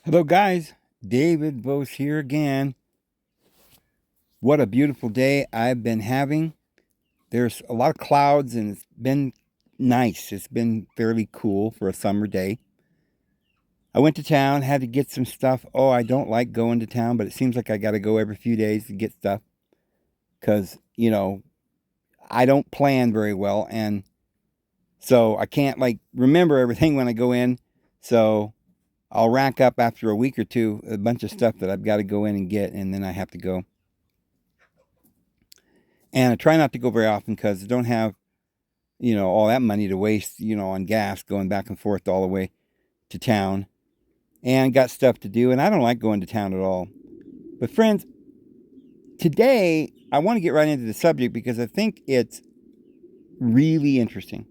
Hello, guys. David Vose here again. What a beautiful day I've been having. There's a lot of clouds and it's been nice. It's been fairly cool for a summer day. I went to town, had to get some stuff. Oh, I don't like going to town, but it seems like I got to go every few days to get stuff because, I don't plan very well. And so I can't remember everything when I go in. So I'll rack up after a week or two a bunch of stuff that I've got to go in and get, and then I have to go. And I try not to go very often because I don't have, all that money to waste, on gas going back and forth all the way to town. And got stuff to do, and I don't like going to town at all. But friends, today I want to get right into the subject because I think it's really interesting.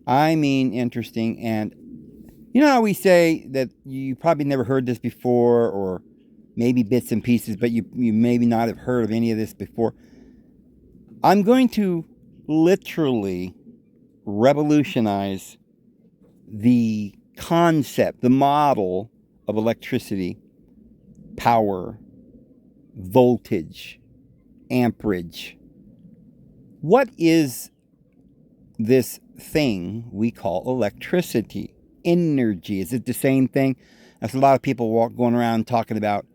I mean interesting, and you know how we say that you probably never heard this before, or maybe bits and pieces, but you maybe not have heard of any of this before. I'm going to literally revolutionize the concept, the model of electricity, power, voltage, amperage. What is this thing we call electricity? Energy. Is it the same thing? There's a lot of people going around talking about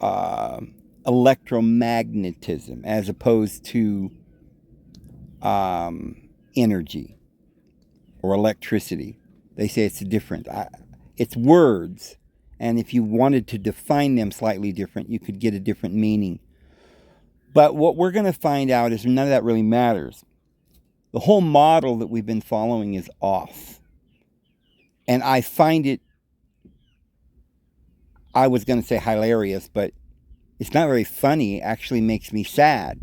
electromagnetism as opposed to energy or electricity. They say it's different. It's words, and if you wanted to define them slightly different, you could get a different meaning. But what we're going to find out is none of that really matters. The whole model that we've been following is off. And I find it, I was going to say hilarious, but it's not very funny. It actually makes me sad.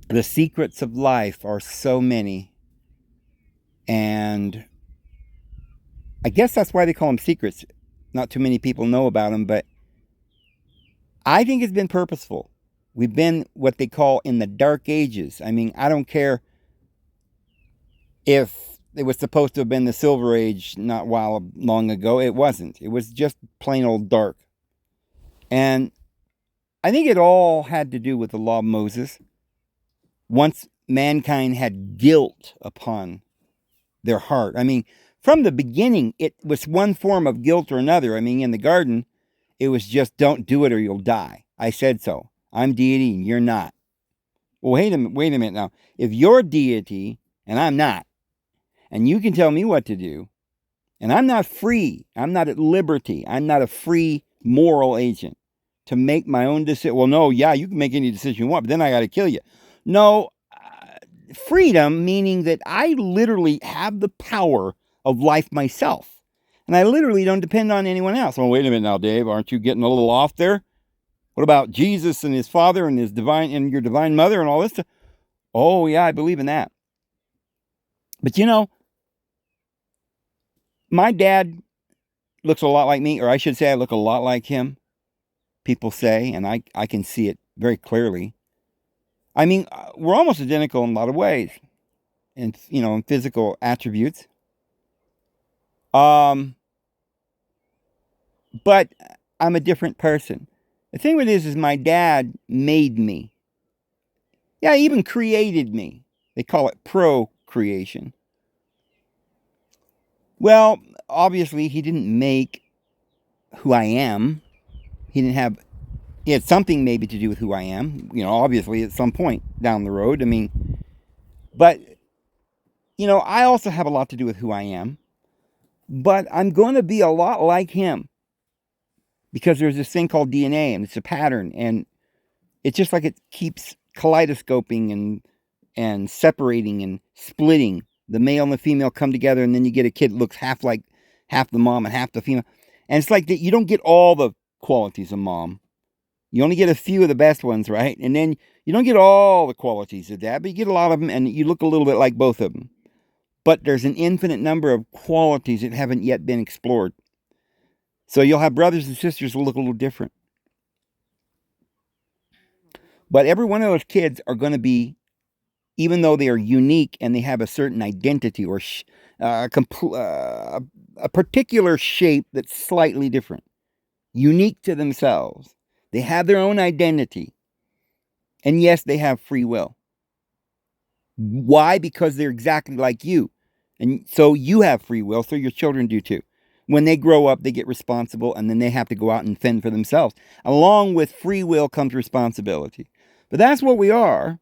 The secrets of life are so many. And I guess that's why they call them secrets. Not too many people know about them, but I think it's been purposeful. We've been what they call in the dark ages. I mean, I don't care if it was supposed to have been the Silver Age not long ago. It wasn't. It was just plain old dark. And I think it all had to do with the law of Moses. Once mankind had guilt upon their heart. I mean, from the beginning, it was one form of guilt or another. I mean, in the garden, it was just don't do it or you'll die. I said so. I'm deity and you're not. Well, wait a minute now. If you're deity and I'm not, and you can tell me what to do, and I'm not free, I'm not at liberty, I'm not a free moral agent to make my own decision. Well, no, yeah, you can make any decision you want, but then I got to kill you. No, freedom meaning that I literally have the power of life myself. And I literally don't depend on anyone else. Well, wait a minute now, Dave, aren't you getting a little off there? What about Jesus and his Father and his divine and your divine mother and all this stuff? Oh, yeah, I believe in that. But my dad looks a lot like me, or I should say I look a lot like him. People say, and I can see it very clearly. I mean, we're almost identical in a lot of ways, in physical attributes. But I'm a different person. The thing with it is my dad made me. Yeah, he even created me. They call it procreation. Well, obviously, he didn't make who I am. He had something maybe to do with who I am, obviously at some point down the road. I mean, but, I also have a lot to do with who I am. But I'm going to be a lot like him because there's this thing called DNA and it's a pattern. And it's just like it keeps kaleidoscoping and separating and splitting. The male and the female come together and then you get a kid that looks half like half the mom and half the female. And it's like that you don't get all the qualities of mom. You only get a few of the best ones, right? And then you don't get all the qualities of dad, but you get a lot of them and you look a little bit like both of them. But there's an infinite number of qualities that haven't yet been explored. So you'll have brothers and sisters who look a little different. But every one of those kids are going to be, even though they are unique and they have a certain identity or a particular shape that's slightly different, unique to themselves. They have their own identity. And yes, they have free will. Why? Because they're exactly like you. And so you have free will, so your children do too. When they grow up, they get responsible, and then they have to go out and fend for themselves. Along with free will comes responsibility. But that's what we are.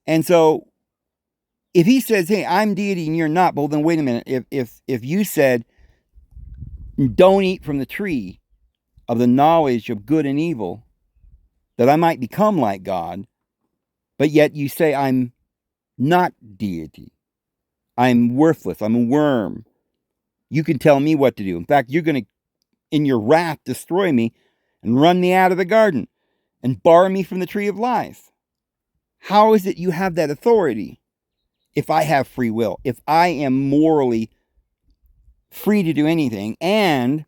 And so if he says, hey, I'm deity and you're not, well, then wait a minute. If you said, don't eat from the tree of the knowledge of good and evil, that I might become like God, but yet you say I'm not deity. I'm worthless. I'm a worm. You can tell me what to do. In fact, you're going to, in your wrath, destroy me and run me out of the garden and bar me from the tree of life. How is it you have that authority if I have free will, if I am morally free to do anything, and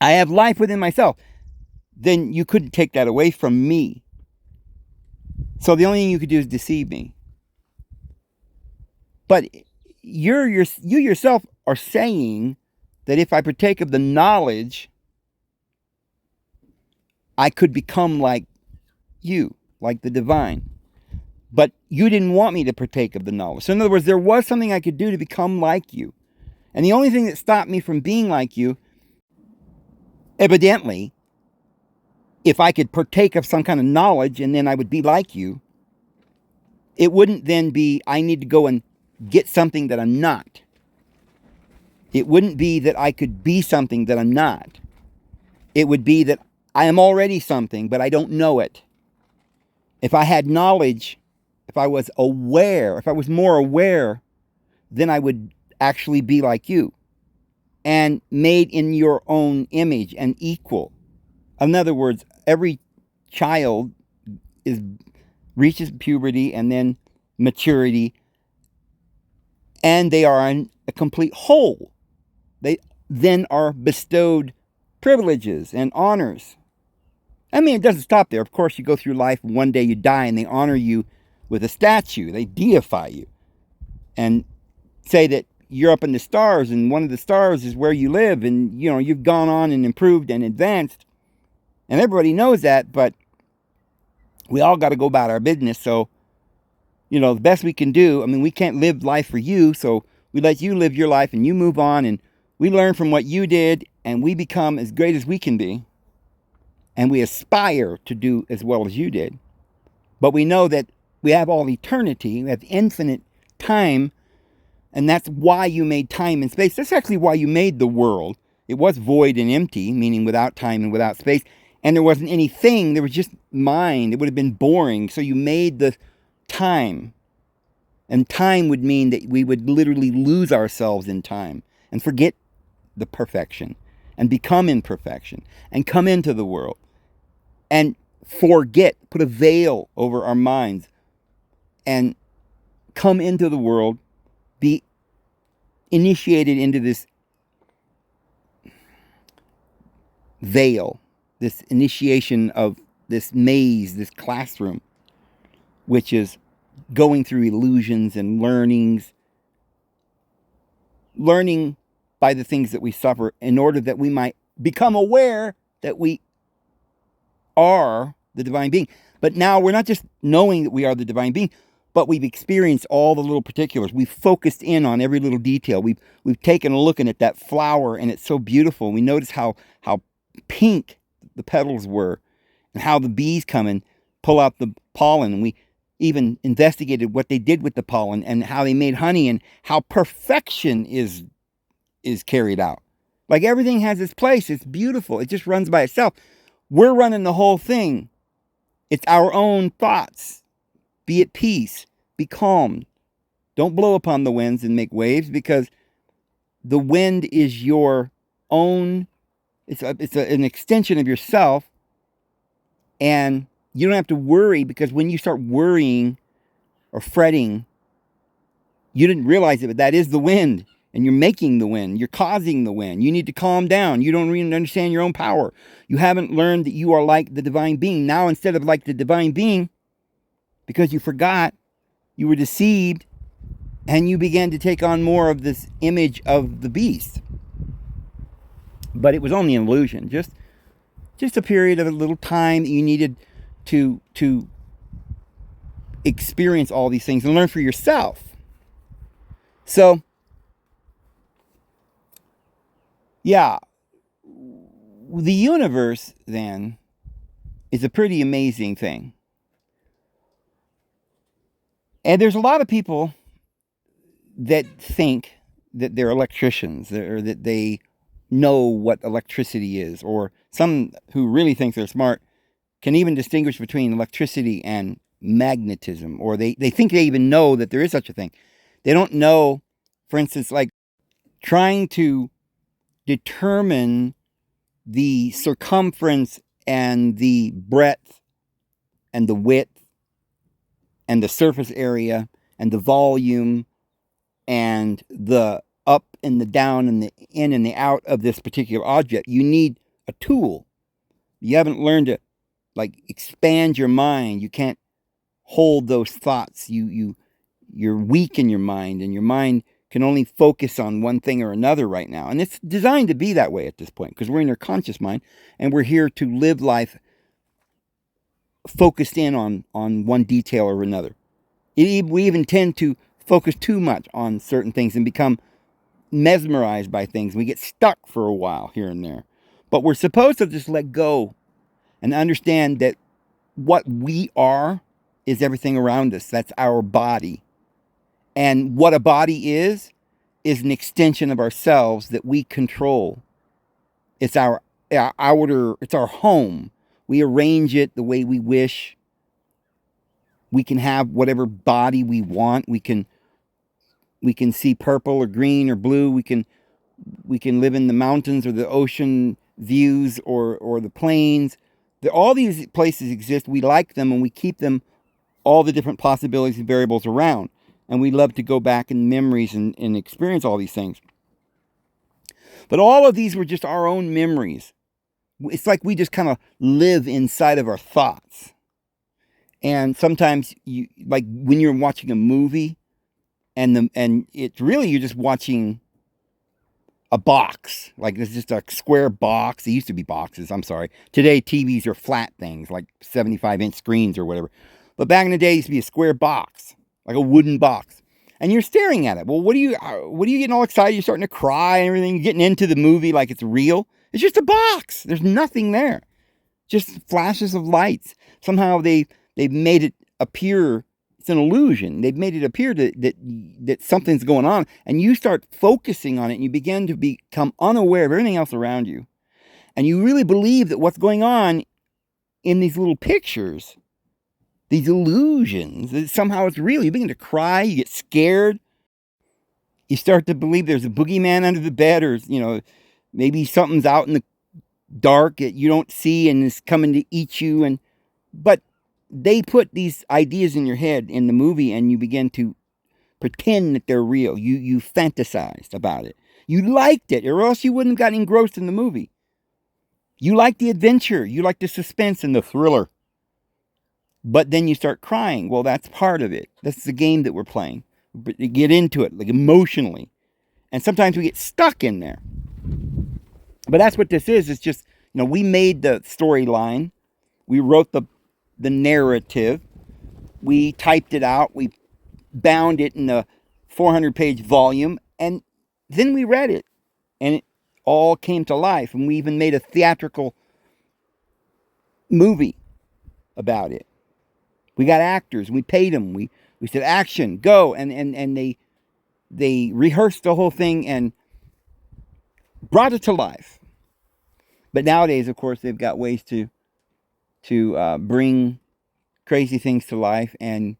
I have life within myself? Then you couldn't take that away from me. So the only thing you could do is deceive me. But you yourself are saying that if I partake of the knowledge, I could become like you, like the divine. But you didn't want me to partake of the knowledge. So in other words, there was something I could do to become like you. And the only thing that stopped me from being like you, evidently, if I could partake of some kind of knowledge and then I would be like you, it wouldn't then be, I need to go and get something that I'm not. It wouldn't be that I could be something that I'm not. It would be that I am already something, but I don't know it. If I had knowledge, if I was aware, if I was more aware, then I would actually be like you and made in your own image and equal. In other words, every child reaches puberty and then maturity, and they are in a complete whole. They then are bestowed privileges and honors. I mean, it doesn't stop there. Of course, you go through life, and one day you die, and they honor you with a statue. They deify you and say that you're up in the stars, and one of the stars is where you live, and you've gone on and improved and advanced. And everybody knows that, but we all got to go about our business. So, the best we can do, I mean, we can't live life for you, so we let you live your life and you move on, and we learn from what you did, and we become as great as we can be, and we aspire to do as well as you did. But we know that we have all eternity, we have infinite time, and that's why you made time and space. That's actually why you made the world. It was void and empty, meaning without time and without space, and there wasn't anything, there was just mind. It would have been boring, so you made the time. And time would mean that we would literally lose ourselves in time and forget the perfection and become imperfection and come into the world and forget, put a veil over our minds and come into the world, be initiated into this veil, this initiation of this maze, this classroom, which is going through illusions and learning by the things that we suffer in order that we might become aware that we are the divine being. But now we're not just knowing that we are the divine being, but we've experienced all the little particulars. We've focused in on every little detail. We've taken a look at that flower, and it's so beautiful. We notice how pink the petals were and how the bees come and pull out the pollen. And we even investigated what they did with the pollen and how they made honey and how perfection is carried out. Like everything has its place. It's beautiful. It just runs by itself. We're running the whole thing. It's our own thoughts. Be at peace. Be calm. Don't blow upon the winds and make waves, because the wind is your own. It's an extension of yourself, and you don't have to worry, because when you start worrying or fretting, you didn't realize it, but that is the wind, and you're making the wind. You're causing the wind. You need to calm down. You don't even understand your own power. You haven't learned that you are like the divine being. Now, instead of like the divine being, because you forgot, you were deceived, and you began to take on more of this image of the beast. But it was only an illusion, just a period of a little time that you needed to experience all these things and learn for yourself. So, yeah, the universe then is a pretty amazing thing. And there's a lot of people that think that they're electricians, or that they know what electricity is, or some who really think they're smart can even distinguish between electricity and magnetism, or they think they even know that there is such a thing. They don't know, for instance, like trying to determine the circumference and the breadth and the width and the surface area and the volume and the up and the down and the in and the out of this particular object. You need a tool. You haven't learned to like expand your mind. You can't hold those thoughts. You're weak in your mind, and your mind can only focus on one thing or another right now. And it's designed to be that way at this point, because we're in our conscious mind and we're here to live life focused in on one detail or another. We even tend to focus too much on certain things and become mesmerized by things. We get stuck for a while here and there. But we're supposed to just let go and understand that what we are is everything around us. That's our body. And what a body is an extension of ourselves that we control. It's our outer, it's our home. We arrange it the way we wish. We can have whatever body we want. We can see purple or green or blue. We can live in the mountains or the ocean views or the plains. All these places exist. We like them, and we keep them, all the different possibilities and variables around. And we love to go back in memories and experience all these things. But all of these were just our own memories. It's like we just kind of live inside of our thoughts. And sometimes, like when you're watching a movie, and it's really, you're just watching a box. Like it's just a square box. It used to be boxes, I'm sorry. Today, TVs are flat things, like 75-inch screens or whatever. But back in the day, it used to be a square box, like a wooden box. And you're staring at it. Well, what are you getting all excited? You're starting to cry and everything. You're getting into the movie like it's real. It's just a box. There's nothing there. Just flashes of lights. Somehow they've made it appear, it's an illusion. They've made it appear that something's going on. And you start focusing on it, and you begin to become unaware of everything else around you. And you really believe that what's going on in these little pictures, these illusions, somehow it's real. You begin to cry, you get scared. You start to believe there's a boogeyman under the bed, or, maybe something's out in the dark that you don't see and is coming to eat you. But they put these ideas in your head in the movie, and you begin to pretend that they're real. You fantasized about it. You liked it, or else you wouldn't have gotten engrossed in the movie. You like the adventure. You like the suspense and the thriller. But then you start crying. Well, that's part of it. That's the game that we're playing. But you get into it, like emotionally. And sometimes we get stuck in there. But that's what this is. It's just, we made the storyline. We wrote the narrative. We typed it out. We bound it in a 400-page volume. And then we read it. And it all came to life. And we even made a theatrical movie about it. We got actors. We paid them. We said, action, go. And they rehearsed the whole thing and brought it to life. But nowadays, of course, they've got ways to bring crazy things to life and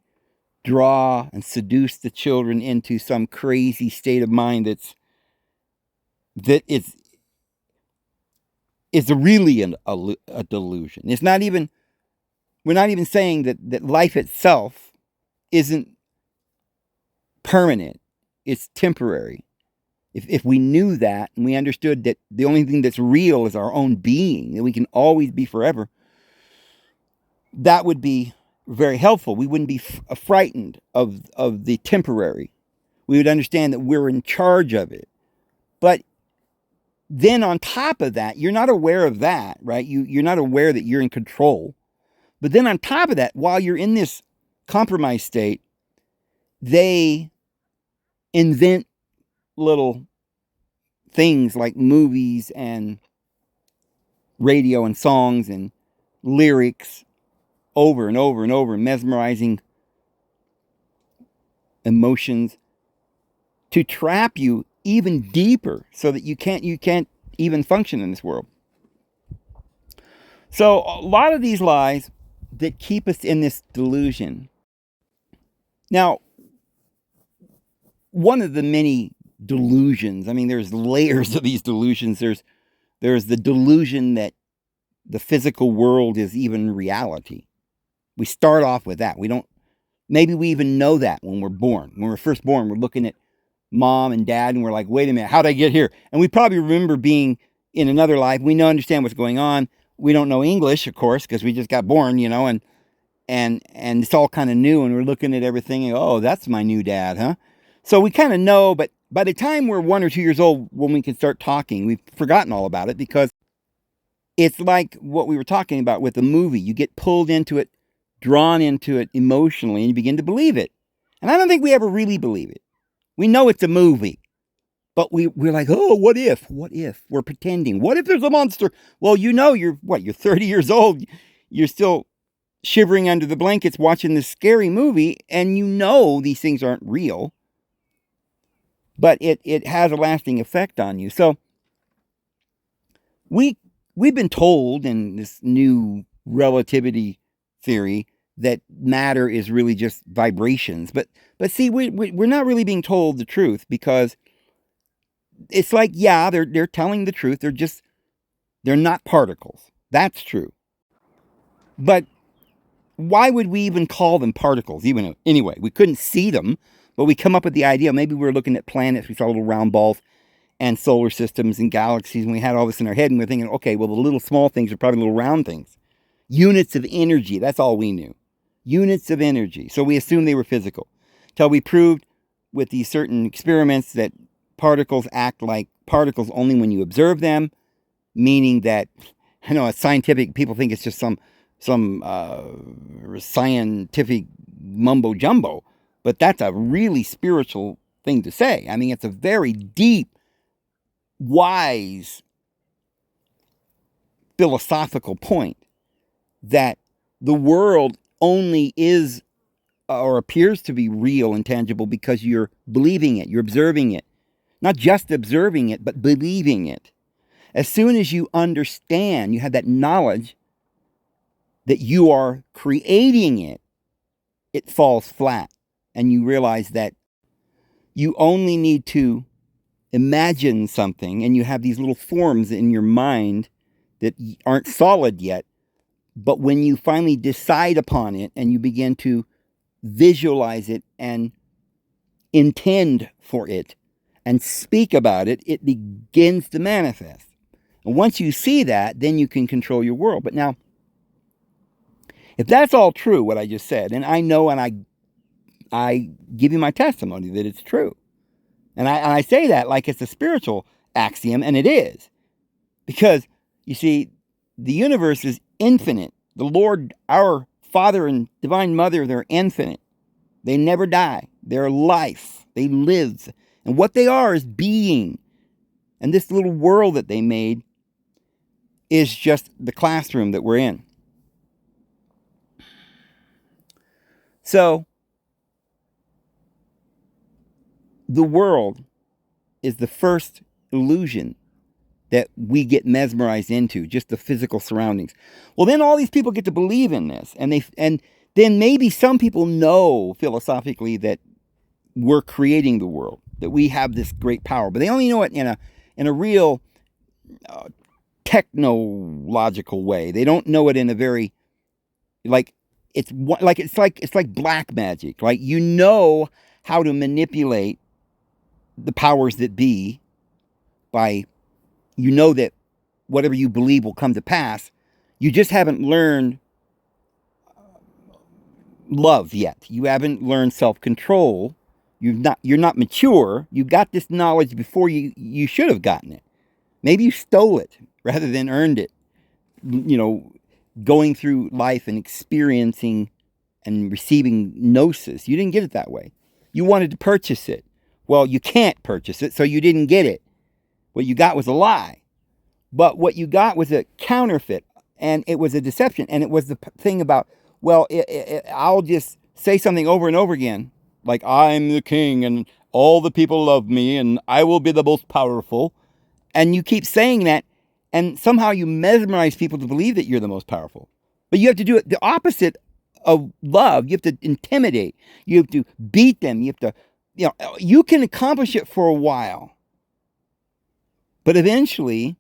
draw and seduce the children into some crazy state of mind that is really a delusion. It's not even, we're not even saying that life itself isn't permanent. It's temporary. If we knew that, and we understood that the only thing that's real is our own being, that we can always be forever, that would be very helpful. We wouldn't be frightened of the temporary. We would understand that we're in charge of it. But then on top of that, you're not aware of that, right? You're not aware that you're in control. But then on top of that, while you're in this compromised state, they invent little things like movies and radio and songs and lyrics over and over and over, mesmerizing emotions to trap you even deeper so that you can't even function in this world. So a lot of these lies that keep us in this delusion. Now, one of the many delusions, I mean, there's layers of these delusions. There's the delusion that the physical world is even reality. We start off with that. Maybe we even know that when we're born. When we're first born, we're looking at mom and dad and we're like, wait a minute, how'd I get here? And we probably remember being in another life. We understand what's going on. We don't know English, of course, because we just got born, and it's all kind of new, and we're looking at everything and, oh, that's my new dad, huh? So we kind of know, but by the time we're 1 or 2 years old, when we can start talking, we've forgotten all about it, because it's like what we were talking about with the movie. You get pulled into it, drawn into it emotionally, and you begin to believe it. And I don't think we ever really believe it. We know it's a movie, but we're like, oh, what if? What if? We're pretending. What if there's a monster? Well, you're 30 years old. You're still shivering under the blankets watching this scary movie, and these things aren't real, but it has a lasting effect on you. So we've been told in this new relativity theory that matter is really just vibrations. But see, we're not really being told the truth, because it's like, yeah, they're telling the truth. They're not particles. That's true. But why would we even call them particles? Anyway, we couldn't see them, but we come up with the idea. Maybe we were looking at planets. We saw little round balls and solar systems and galaxies, and we had all this in our head, and we're thinking, okay, well, the little small things are probably little round things. Units of energy, that's all we knew. Units of energy. So we assumed they were physical. Till we proved with these certain experiments that particles act like particles only when you observe them, meaning that, scientific people think it's just some scientific mumbo jumbo, but that's a really spiritual thing to say. I mean, it's a very deep, wise, philosophical point that the world only is or appears to be real and tangible because you're believing it, you're observing it. Not just observing it, but believing it. As soon as you understand, you have that knowledge that you are creating it, it falls flat. And you realize that you only need to imagine something, and you have these little forms in your mind that aren't solid yet. But when you finally decide upon it and you begin to visualize it and intend for it and speak about it, it begins to manifest. And once you see that, then you can control your world. But now, if that's all true, what I just said, and I know, and I give you my testimony that it's true. And I say that like it's a spiritual axiom, and it is. Because, you see, the universe is infinite. The Lord, our Father and Divine Mother, they're infinite. They never die. They're life. They live. And what they are is being. And this little world that they made is just the classroom that we're in. So, the world is the first illusion that we get mesmerized into, just the physical surroundings. Well, then all these people get to believe in this, and then maybe some people know philosophically that we're creating the world, that we have this great power, but they only know it in a real technological way. They don't know it in a very it's like black magic. Like, you know how to manipulate the powers that be by, that whatever you believe will come to pass. You just haven't learned love yet. You haven't learned self-control. You're not mature. You got this knowledge before you should have gotten it. Maybe you stole it rather than earned it. You know, going through life and experiencing and receiving gnosis. You didn't get it that way. You wanted to purchase it. Well, you can't purchase it, so you didn't get it. What you got was a lie. But what you got was a counterfeit, and it was a deception. And it was the thing about, well, I'll just say something over and over again, like I'm the king and all the people love me and I will be the most powerful. And you keep saying that, and somehow you mesmerize people to believe that you're the most powerful. But you have to do it the opposite of love. You have to intimidate. You have to beat them. You have to, you can accomplish it for a while. But eventually,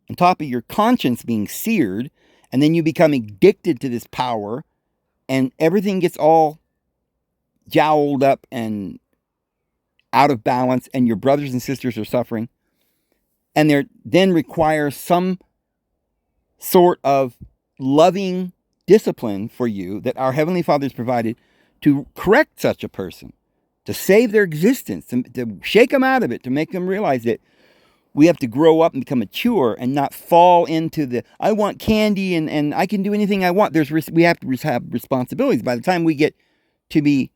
on top of your conscience being seared, and then you become addicted to this power, and everything gets all jowled up and out of balance, and your brothers and sisters are suffering. And there then requires some sort of loving discipline for you that our Heavenly Father has provided to correct such a person, to save their existence, to shake them out of it, to make them realize that we have to grow up and become mature and not fall into the, I want candy and I can do anything I want. We have to have responsibilities. By the time we get to be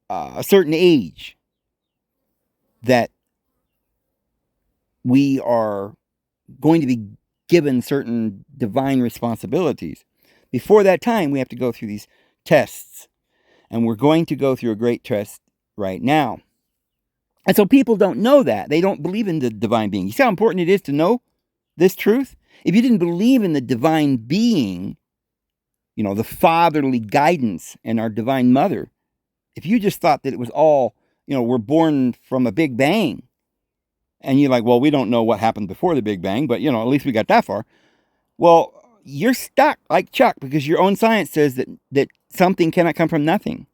a certain age, that we are going to be given certain divine responsibilities. Before that time, we have to go through these tests. And we're going to go through a great test right now. And so people don't know that. They don't believe in the divine being. You see how important it is to know this truth? If you didn't believe in the divine being, the fatherly guidance and our divine mother, if you just thought that it was all, we're born from a big bang, and you're like, well, we don't know what happened before the Big Bang, but, at least we got that far. Well, you're stuck like Chuck because your own science says that something cannot come from nothing.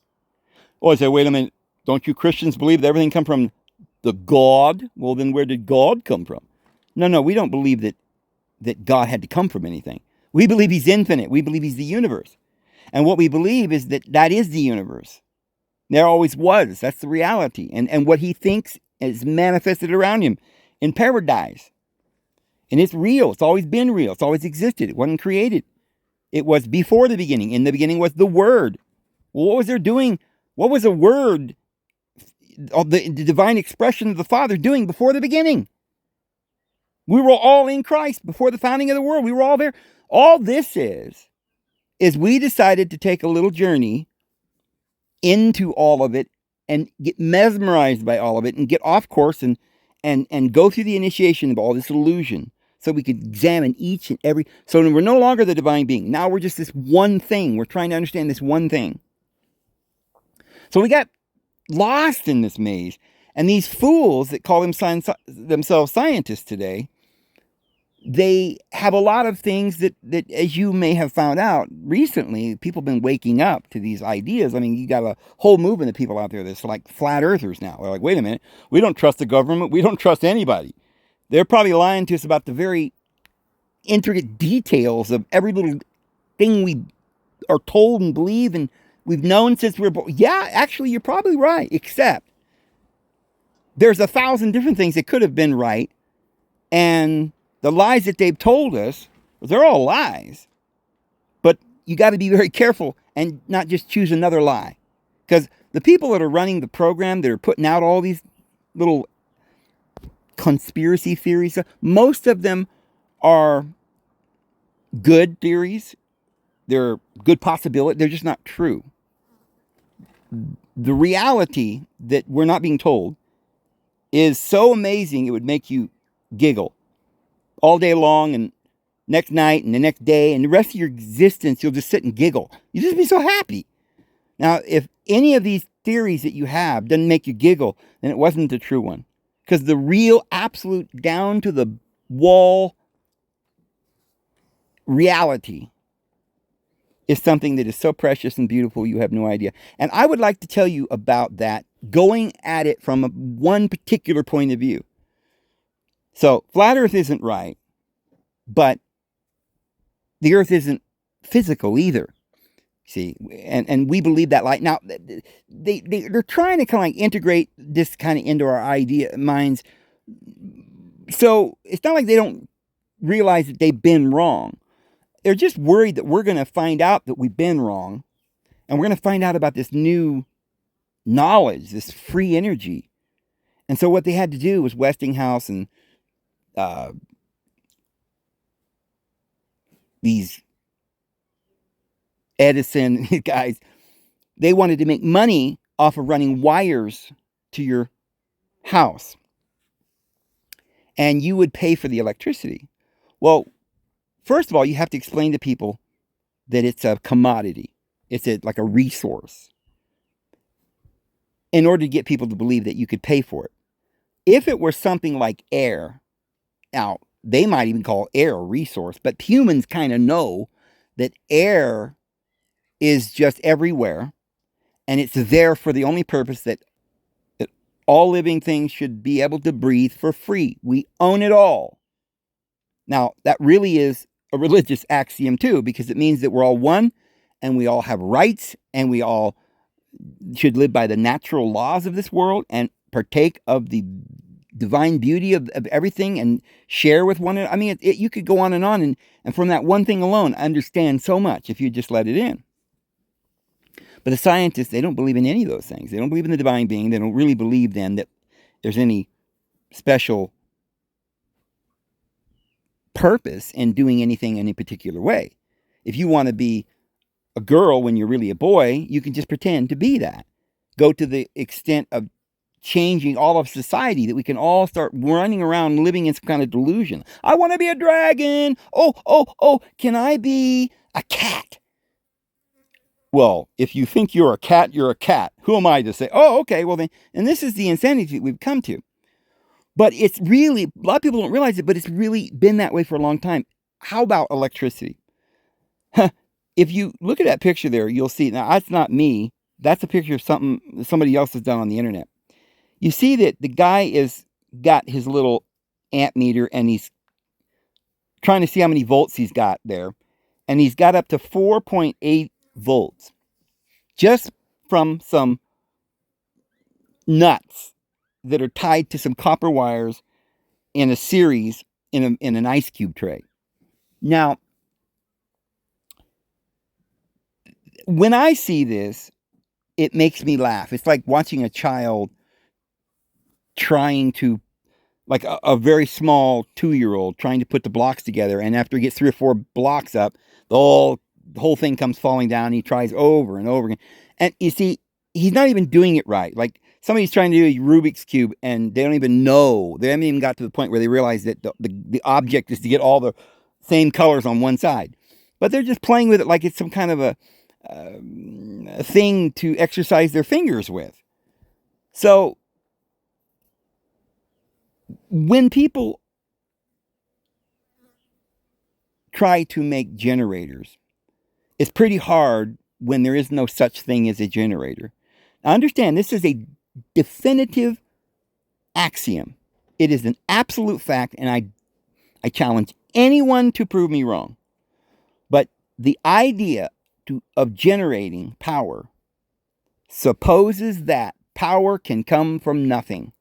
Oh, I say, wait a minute. Don't you Christians believe that everything comes from the God? Well, then where did God come from? No, we don't believe that God had to come from anything. We believe he's infinite. We believe he's the universe. And what we believe is that is the universe. There always was. That's the reality. And what he thinks is manifested around him in paradise. And it's real. It's always been real. It's always existed. It wasn't created. It was before the beginning. In the beginning was the Word. Well, what was there doing? What was the Word, the divine expression of the Father, doing before the beginning? We were all in Christ before the founding of the world. We were all there. All this is we decided to take a little journey into all of it and get mesmerized by all of it and get off course and go through the initiation of all this illusion so we could examine each and every. So we're no longer the divine being. Now we're just this one thing. We're trying to understand this one thing. So we got lost in this maze. And these fools that call themselves scientists today, they have a lot of things that, as you may have found out recently, people have been waking up to these ideas. I mean, you got a whole movement of people out there that's like flat earthers now. They're like, wait a minute, we don't trust the government. We don't trust anybody. They're probably lying to us about the very intricate details of every little thing we are told and believe and we've known since we were born. Yeah, actually, you're probably right, except there's 1,000 different things that could have been right, and the lies that they've told us, they're all lies. But you got to be very careful and not just choose another lie. Because the people that are running the program, that are putting out all these little conspiracy theories, most of them are good theories. They're good possibility. They're just not true. The reality that we're not being told is so amazing it would make you giggle all day long and next night and the next day and the rest of your existence. You'll just sit and giggle. You'll just be so happy. Now, if any of these theories that you have doesn't make you giggle, then it wasn't the true one. Because the real, absolute, down to the wall reality is something that is so precious and beautiful you have no idea. And I would like to tell you about that, going at it from one particular point of view. So, flat Earth isn't right, but the Earth isn't physical either. See, and we believe that light. Now, they're trying to kind of like integrate this kind of into our idea minds. So it's not like they don't realize that they've been wrong. They're just worried that we're going to find out that we've been wrong, and we're going to find out about this new knowledge, this free energy. And so what they had to do was Westinghouse and these Edison guys, they wanted to make money off of running wires to your house. And you would pay for the electricity. Well, first of all, you have to explain to people that it's a commodity. It's like a resource in order to get people to believe that you could pay for it. If it were something like air, now, they might even call air a resource, but humans kind of know that air is just everywhere, and it's there for the only purpose that all living things should be able to breathe for free. We own it all. Now, that really is a religious axiom too, because it means that we're all one, and we all have rights, and we all should live by the natural laws of this world and partake of the divine beauty of everything and share with one another. I mean, you could go on, and from that one thing alone, understand so much if you just let it in. But the scientists, they don't believe in any of those things. They don't believe in the divine being. They don't really believe then that there's any special purpose in doing anything any particular way. If you want to be a girl when you're really a boy, you can just pretend to be that. Go to the extent of changing all of society, that we can all start running around living in some kind of delusion. I want to be a dragon. Oh, can I be a cat? Well, if you think you're a cat, you're a cat. Who am I to say, oh, okay, well then, and this is the insanity we've come to. But it's really, a lot of people don't realize it, but it's really been that way for a long time. How about electricity? If you look at that picture there, you'll see, now that's not me. That's a picture of something somebody else has done on the internet. You see that the guy is got his little amp meter, and he's trying to see how many volts he's got there. And he's got up to 4.8 volts just from some nuts that are tied to some copper wires in a series in an ice cube tray. Now, when I see this, it makes me laugh. It's like watching a child trying to, like a very small 2-year-old trying to put the blocks together, and after he gets 3 or 4 blocks up, the whole thing comes falling down, and he tries over and over again. And you see, he's not even doing it right. Like somebody's trying to do a Rubik's Cube, and they don't even know. They haven't even got to the point where they realize that the object is to get all the same colors on one side. But they're just playing with it like it's some kind of a thing to exercise their fingers with. So when people try to make generators, it's pretty hard when there is no such thing as a generator. Now understand, this is a definitive axiom. It is an absolute fact, and I challenge anyone to prove me wrong. But the idea of generating power supposes that power can come from nothing,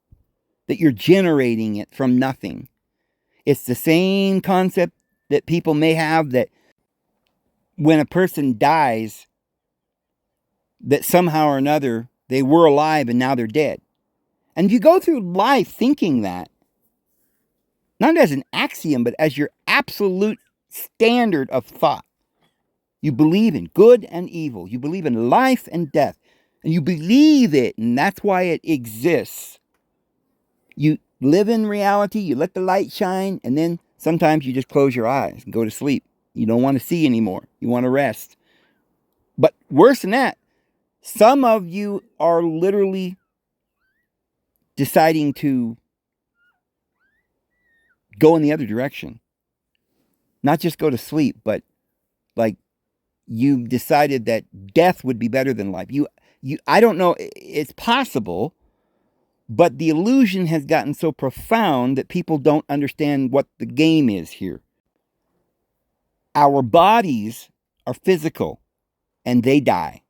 that you're generating it from nothing. It's the same concept that people may have that when a person dies, that somehow or another they were alive and now they're dead. And if you go through life thinking that, not as an axiom, but as your absolute standard of thought, you believe in good and evil. You believe in life and death. And you believe it, and that's why it exists. You live in reality, you let the light shine, and then sometimes you just close your eyes and go to sleep. You don't want to see anymore. You want to rest. But worse than that, some of you are literally deciding to go in the other direction. Not just go to sleep, but like you decided that death would be better than life. I don't know, it's possible, but the illusion has gotten so profound that people don't understand what the game is here. Our bodies are physical. and they die.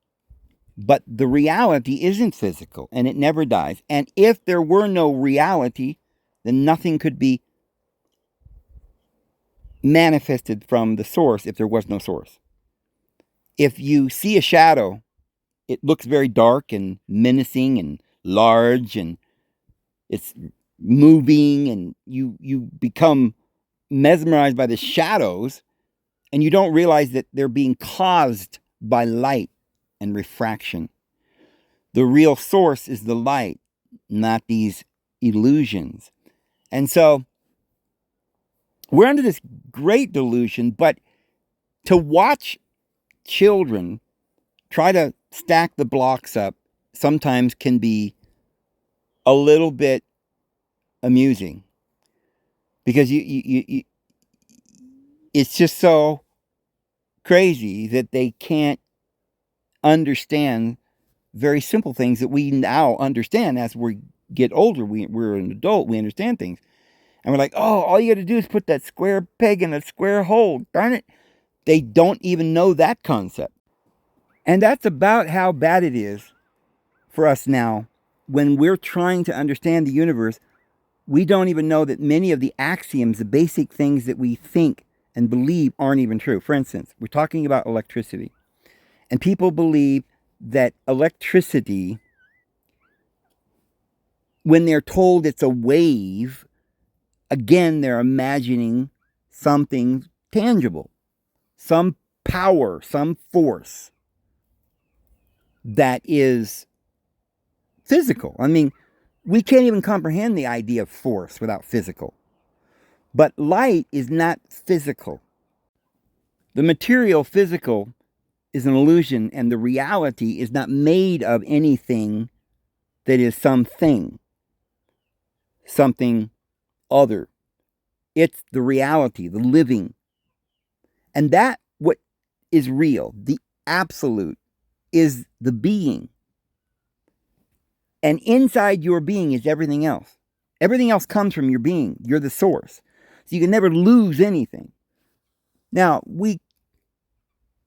But the reality isn't physical, and it never dies. And if there were no reality, then nothing could be manifested from the source if there was no source. If you see a shadow, it looks very dark and menacing and large, and it's moving, and you become mesmerized by the shadows, and you don't realize that they're being caused by light and refraction. The real source is the light, not these illusions. And so we're under this great delusion, but to watch children try to stack the blocks up sometimes can be a little bit amusing, because it's just so crazy that they can't understand very simple things that we now understand as we get older. We're an adult, we understand things. And we're like, oh, all you got to do is put that square peg in a square hole. Darn it. They don't even know that concept. And that's about how bad it is for us now. When we're trying to understand the universe, we don't even know that many of the axioms, the basic things that we think and believe, aren't even true. For instance, we're talking about electricity. And people believe that electricity, when they're told it's a wave, again, they're imagining something tangible, some power, some force that is physical. I mean, we can't even comprehend the idea of force without physical. But light is not physical. The material physical is an illusion, and the reality is not made of anything that is something other. It's the reality, the living. And that what is real, the absolute, is the being. And inside your being is everything else. Everything else comes from your being. You're the source. So you can never lose anything. Now, we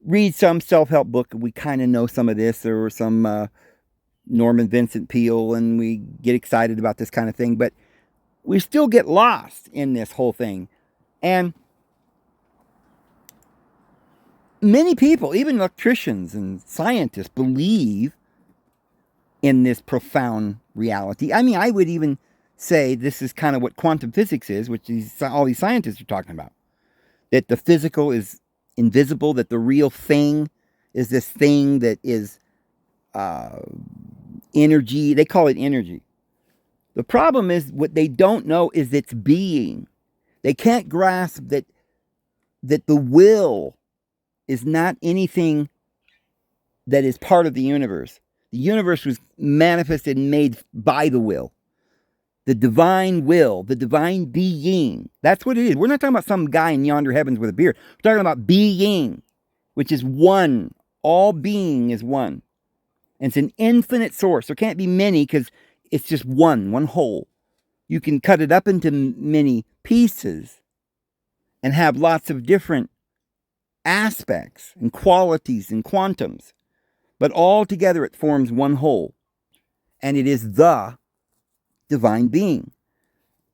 read some self-help book, and we kind of know some of this, or some Norman Vincent Peale, and we get excited about this kind of thing, but we still get lost in this whole thing. And many people, even electricians and scientists, believe in this profound reality. I mean, I would even say this is kind of what quantum physics is, which all these scientists are talking about. That the physical is invisible, that the real thing is this thing that is energy. They call it energy. The problem is, what they don't know is its being. They can't grasp that the will is not anything that is part of the universe. The universe was manifested and made by the will. The divine will, the divine being. That's what it is. We're not talking about some guy in yonder heavens with a beard. We're talking about being, which is one. All being is one. And it's an infinite source. There can't be many, because it's just one whole. You can cut it up into many pieces and have lots of different aspects and qualities and quantums. But all together it forms one whole. And it is the divine being.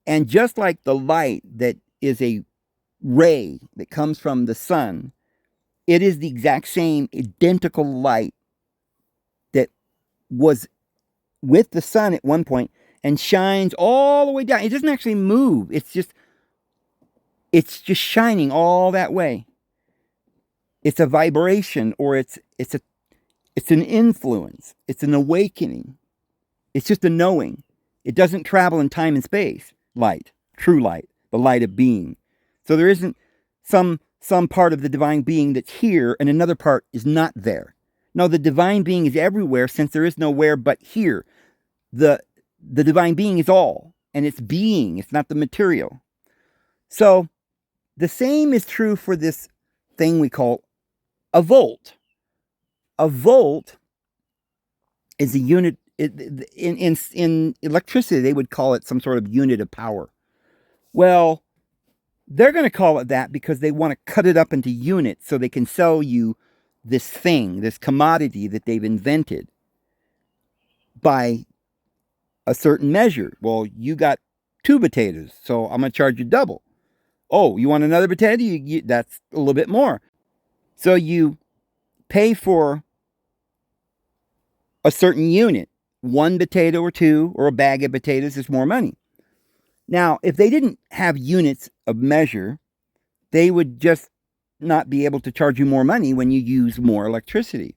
And just like the light that is a ray that comes from the sun, it is the exact same identical light that was with the sun at one point and shines all the way down. It doesn't actually move. It's just shining all that way. It's a vibration, or it's an influence. It's an awakening. It's just a knowing. It doesn't travel in time and space. Light, true light, the light of being. So there isn't some part of the divine being that's here and another part is not there. No, the divine being is everywhere, since there is nowhere but here. The divine being is all, and it's being. It's not the material. So the same is true for this thing we call a volt. A volt is a unit. In electricity, they would call it some sort of unit of power. Well, they're going to call it that because they want to cut it up into units so they can sell you this thing, this commodity that they've invented by a certain measure. Well, you got 2 potatoes, so I'm going to charge you double. Oh, you want another potato? That's a little bit more. So you pay for a certain unit. 1 potato or 2 or a bag of potatoes is more money. Now, if they didn't have units of measure, they would just not be able to charge you more money when you use more electricity.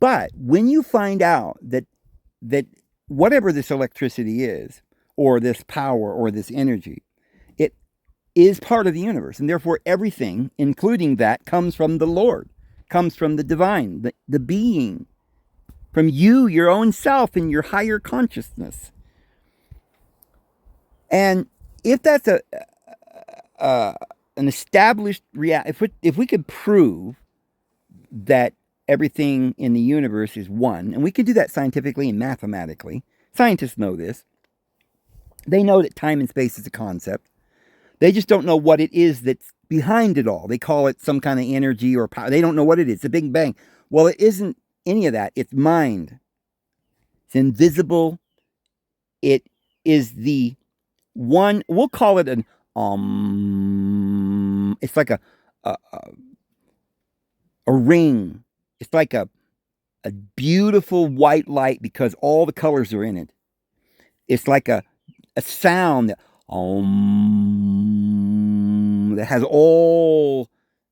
But when you find out that whatever this electricity is, or this power, or this energy, it is part of the universe, and therefore everything, including that, comes from the Lord, comes from the divine, the being, from you, your own self, and your higher consciousness. And if that's an established reality, if we could prove that everything in the universe is one, and we can do that scientifically and mathematically. Scientists know this. They know that time and space is a concept. They just don't know what it is that's behind it all. They call it some kind of energy or power. They don't know what it is. It's a Big Bang. Well, it isn't any of that. It's mind. It's invisible. It is the one, we'll call it an it's like a ring. It's like a beautiful white light because all the colors are in it. It's like a sound that has all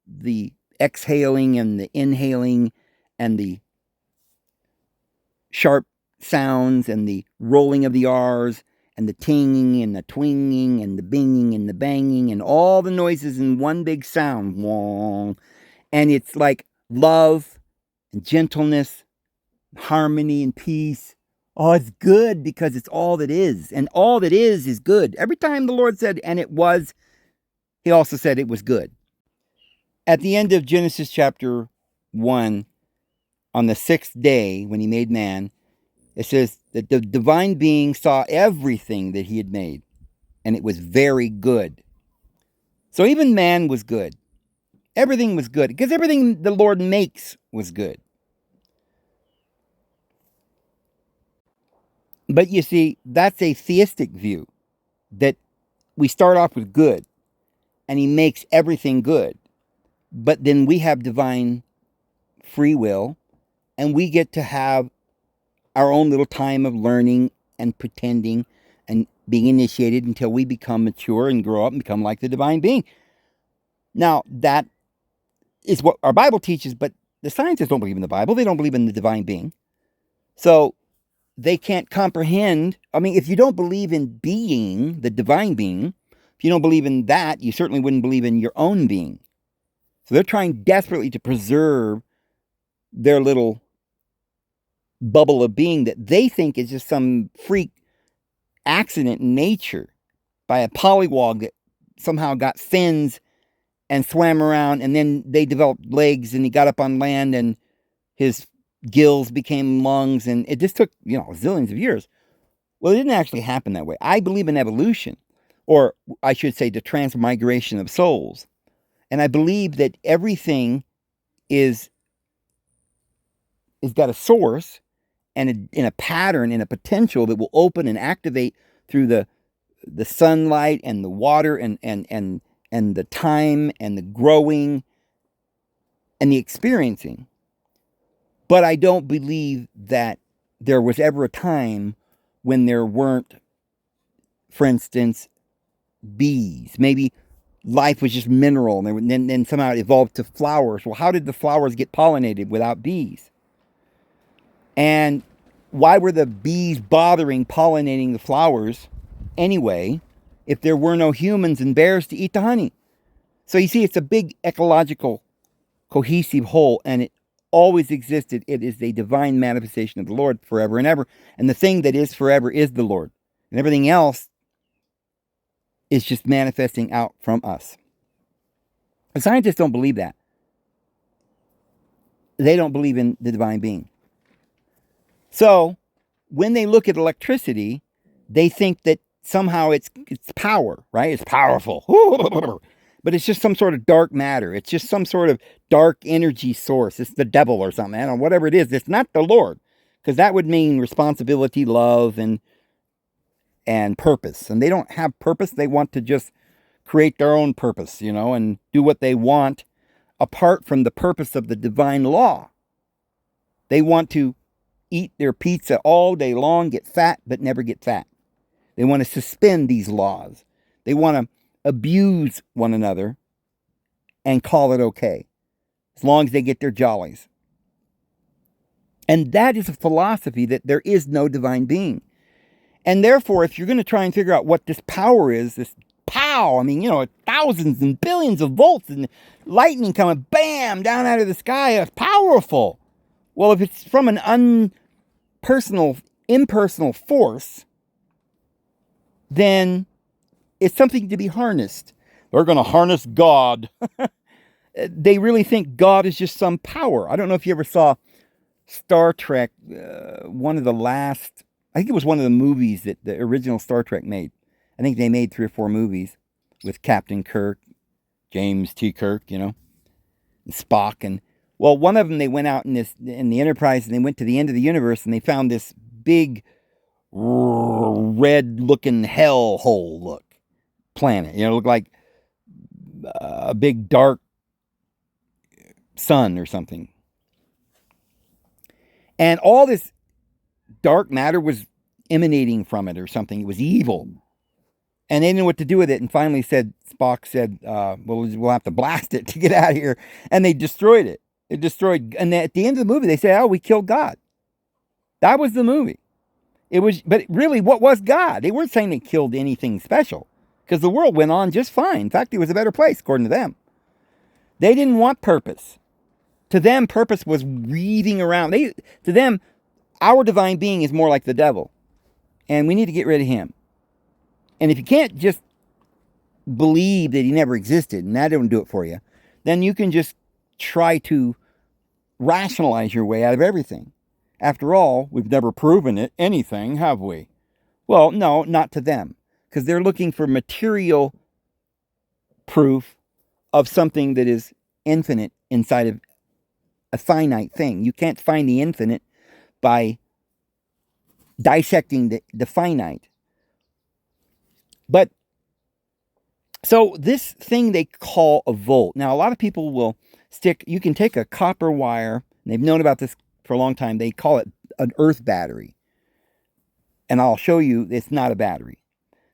the exhaling and the inhaling and the sharp sounds and the rolling of the R's and the tinging and the twinging and the binging and the banging and all the noises in one big sound. And it's like love and gentleness, harmony and peace. Oh, it's good because it's all that is. And all that is good. Every time the Lord said, and it was, he also said it was good. At the end of Genesis chapter 1, on the 6th day when he made man, it says that the divine being saw everything that he had made, and it was very good. So even man was good. Everything was good, because everything the Lord makes was good. But you see, that's a theistic view, that we start off with good, and he makes everything good. But then we have divine free will, and we get to have our own little time of learning and pretending and being initiated until we become mature and grow up and become like the divine being. Now, that is what our Bible teaches, but the scientists don't believe in the Bible. They don't believe in the divine being. So they can't comprehend. I mean, if you don't believe in being, the divine being, if you don't believe in that, you certainly wouldn't believe in your own being. So they're trying desperately to preserve their little bubble of being that they think is just some freak accident in nature by a pollywog that somehow got fins and swam around, and then they developed legs, and he got up on land, and his gills became lungs, and it just took, zillions of years. Well, it didn't actually happen that way. I believe in evolution, or I should say the transmigration of souls. And I believe that everything is got a source and in a pattern, in a potential that will open and activate through the sunlight and the water and the time and the growing and the experiencing. But I don't believe that there was ever a time when there weren't, for instance, bees. Maybe life was just mineral, and then somehow it evolved to flowers. Well, how did the flowers get pollinated without bees? And why were the bees bothering pollinating the flowers anyway if there were no humans and bears to eat the honey? So you see, it's a big ecological cohesive whole, and it always existed. It is a divine manifestation of the Lord forever and ever. And the thing that is forever is the Lord. And everything else is just manifesting out from us. The scientists don't believe that. They don't believe in the divine being. So when they look at electricity, they think that somehow it's power, right? It's powerful. but it's just some sort of dark matter. It's just some sort of dark energy source. It's the devil or something. I don't know, whatever it is. It's not the Lord, because that would mean responsibility, love, and purpose. And they don't have purpose. They want to just create their own purpose, and do what they want apart from the purpose of the divine law. They want to eat their pizza all day long, get fat, but never get fat. They want to suspend these laws. They want to abuse one another and call it okay, as long as they get their jollies. And that is a philosophy that there is no divine being. And therefore, if you're going to try and figure out what this power is, this pow, thousands and billions of volts and lightning coming bam down out of the sky, it's powerful. Well, if it's from an impersonal force, then it's something to be harnessed. They're going to harness God. They really think God is just some power. I don't know if you ever saw Star Trek, one of the last, I think it was one of the movies that the original Star Trek made. I think they made 3 or 4 movies with Captain Kirk, James T. Kirk, and Spock. And well, one of them, they went out in the Enterprise, and they went to the end of the universe, and they found this big red-looking hellhole planet. It looked like a big dark sun or something. And all this dark matter was emanating from it or something. It was evil. And they didn't know what to do with it. And finally Spock said, well, we'll have to blast it to get out of here. And they destroyed it. It destroyed. And at the end of the movie, they say, oh, we killed God. That was the movie. But really, what was God? They weren't saying they killed anything special, because the world went on just fine. In fact, it was a better place, according to them. They didn't want purpose. To them, purpose was weaving around. To them, our divine being is more like the devil. And we need to get rid of him. And if you can't just believe that he never existed, and that don't do it for you, then you can just try to rationalize your way out of everything. After all, we've never proven anything, have we? Well, no, not to them. Because they're looking for material proof of something that is infinite inside of a finite thing. You can't find the infinite by dissecting the finite. But, so this thing they call a volt. Now, a lot of people will you can take a copper wire, and they've known about this for a long time. They call it an earth battery. And I'll show you it's not a battery.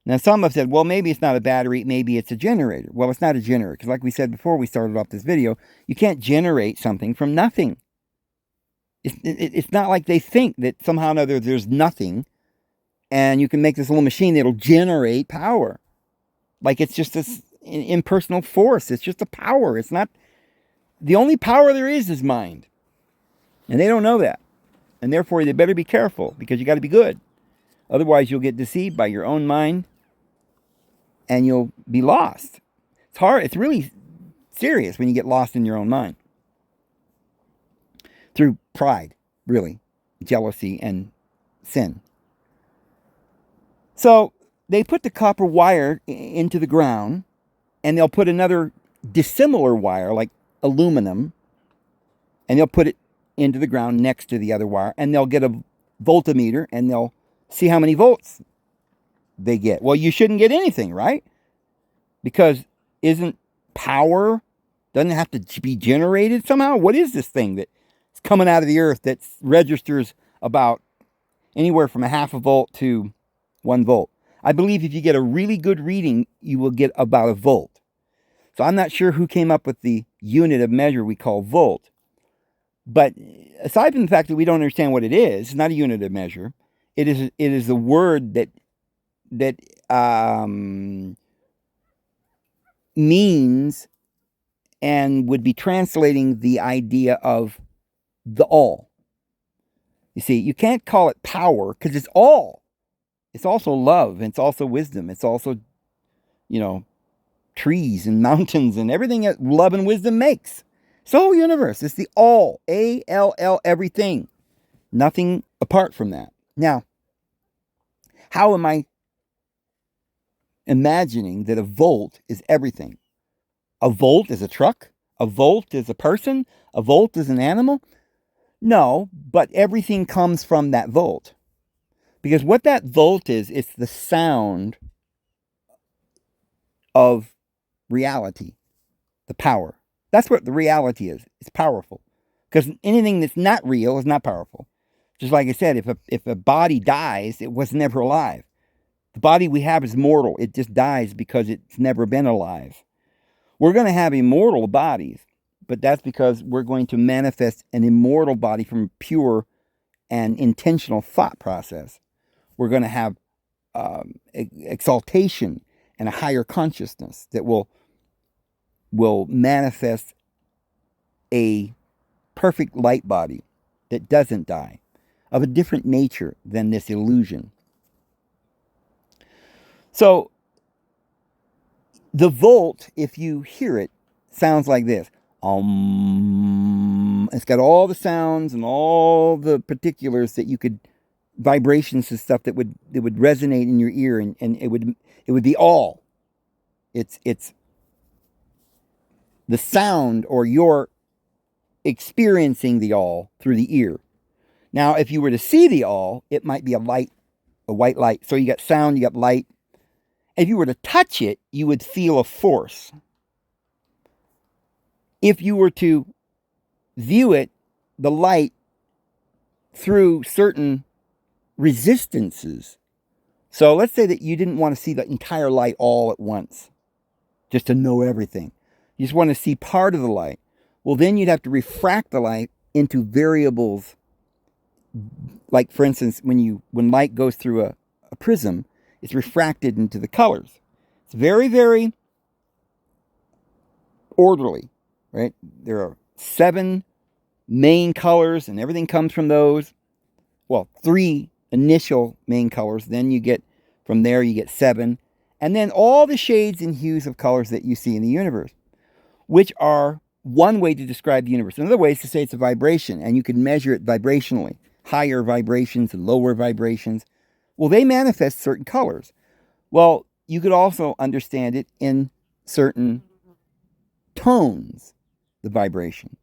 Now, some have said, well, maybe it's not a battery, maybe it's a generator. Well, it's not a generator, because like we said before we started off this video, you can't generate something from nothing. It's not like they think that somehow or another there's nothing, and you can make this little machine that'll generate power. Like it's just this impersonal force. It's just a power. It's not, the only power there is mind. And they don't know that. And therefore, they better be careful, because you got to be good. Otherwise, you'll get deceived by your own mind, and you'll be lost. It's hard. It's really serious when you get lost in your own mind. Through pride, really, jealousy, and sin. So they put the copper wire into the ground, and they'll put another dissimilar wire, like aluminum, and they'll put it into the ground next to the other wire, and they'll get a voltmeter, and they'll see how many volts they get. Well, you shouldn't get anything, right? Because isn't power, doesn't it have to be generated somehow? What is this thing that's coming out of the earth that registers about anywhere from a half a volt to 1 volt? I believe if you get a really good reading, you will get about a volt. So I'm not sure who came up with the unit of measure we call volt. But aside from the fact that we don't understand what it is, it's not a unit of measure. It is a word that means and would be translating the idea of the all. You see, you can't call it power, because it's all. It's also love. It's also wisdom. It's also, trees and mountains and everything that love and wisdom makes. It's the whole universe. It's the all. A-L-L, everything. Nothing apart from that. Now, how am I imagining that a volt is everything? A volt is a truck? A volt is a person? A volt is an animal? No, but everything comes from that volt. Because what that volt is, it's the sound of reality, the power. That's what the reality is. It's powerful. Because anything that's not real is not powerful. Just like I said, if a body dies, it was never alive. The body we have is mortal. It just dies because it's never been alive. We're going to have immortal bodies, but that's because we're going to manifest an immortal body from pure and intentional thought process. We're going to have exaltation and a higher consciousness that will manifest a perfect light body that doesn't die, of a different nature than this illusion. So the volt, if you hear it, sounds like this. It's got all the sounds and all the particulars that you could, vibrations and stuff that would resonate in your ear, and it would be all. It's the sound, or you're experiencing the all through the ear. Now, if you were to see the all, it might be a white light. So you got sound, you got light. If you were to touch it, you would feel a force. If you were to view it, the light, through certain resistances. So let's say that you didn't want to see the entire light all at once, just to know everything. You just want to see part of the light. Well, then you'd have to refract the light into variables. Like, for instance, when light goes through a prism, it's refracted into the colors. It's very, very orderly, right? There are 7 main colors, and everything comes from those. Well, 3 initial main colors. Then you get, from there, you get 7. And then all the shades and hues of colors that you see in the universe, which are one way to describe the universe. Another way is to say it's a vibration, and you can measure it vibrationally. Higher vibrations and lower vibrations. Well, they manifest certain colors. Well, you could also understand it in certain tones, the vibration.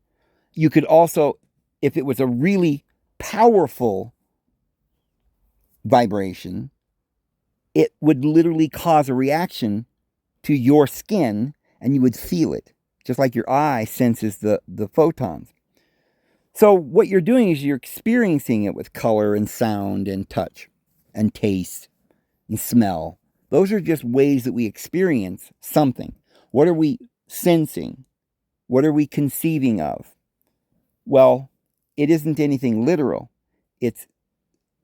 You could also, if it was a really powerful vibration, it would literally cause a reaction to your skin, and you would feel it, just like your eye senses the photons. So what you're doing is you're experiencing it with color and sound and touch and taste and smell. Those are just ways that we experience something. What are we sensing? What are we conceiving of? Well, it isn't anything literal. It's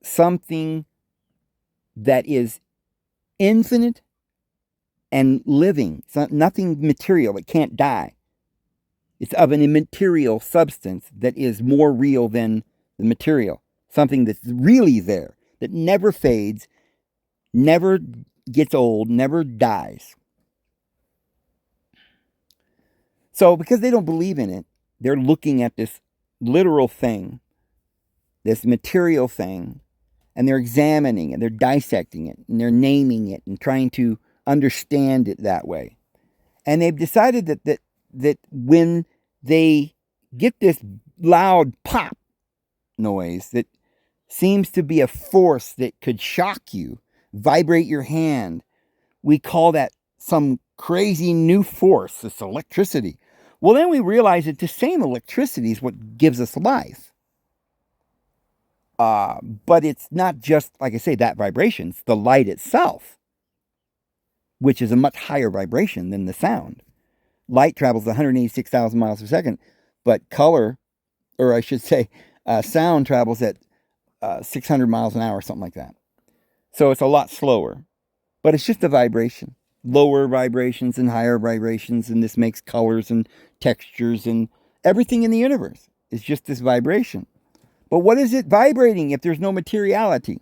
something that is infinite and living. It's nothing material. It can't die. It's of an immaterial substance that is more real than the material. Something that's really there, that never fades, never gets old, never dies. So because they don't believe in it, they're looking at this literal thing, this material thing, and they're examining it, they're dissecting it, and they're naming it and trying to understand it that way. And they've decided that when they get this loud pop noise that seems to be a force that could shock you, vibrate your hand, we call that some crazy new force, this electricity. Well, then we realize that the same electricity is what gives us life. But it's not just, like I say, that vibration. It's the light itself, which is a much higher vibration than the sound. Light travels 186,000 miles per second, but color, or I should say, sound travels at 600 miles an hour, something like that. So it's a lot slower, but it's just a vibration. Lower vibrations and higher vibrations, and this makes colors and textures, and everything in the universe is just this vibration. But what is it vibrating if there's no materiality?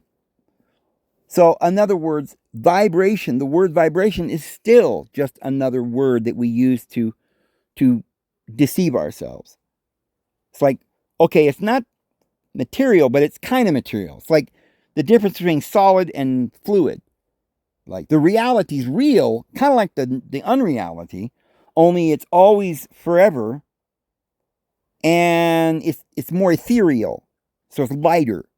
So, in other words, vibration, the word vibration is still just another word that we use to deceive ourselves. It's like, okay, it's not material, but it's kind of material. It's like the difference between solid and fluid. Like the reality is real, kind of like the unreality, only it's always forever, and it's more ethereal, so it's lighter,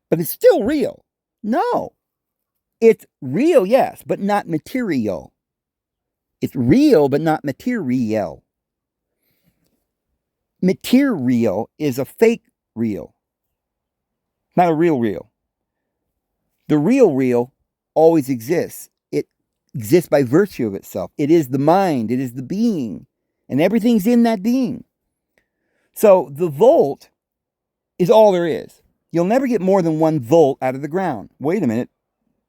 but it's still real. No, it's real, yes, but not material. It's real, but not material. Material is a fake real, not a real real. The real real always exists. It exists by virtue of itself. It is the mind, it is the being, and everything's in that being. So the volt is all there is. You'll never get more than 1 volt out of the ground. Wait a minute.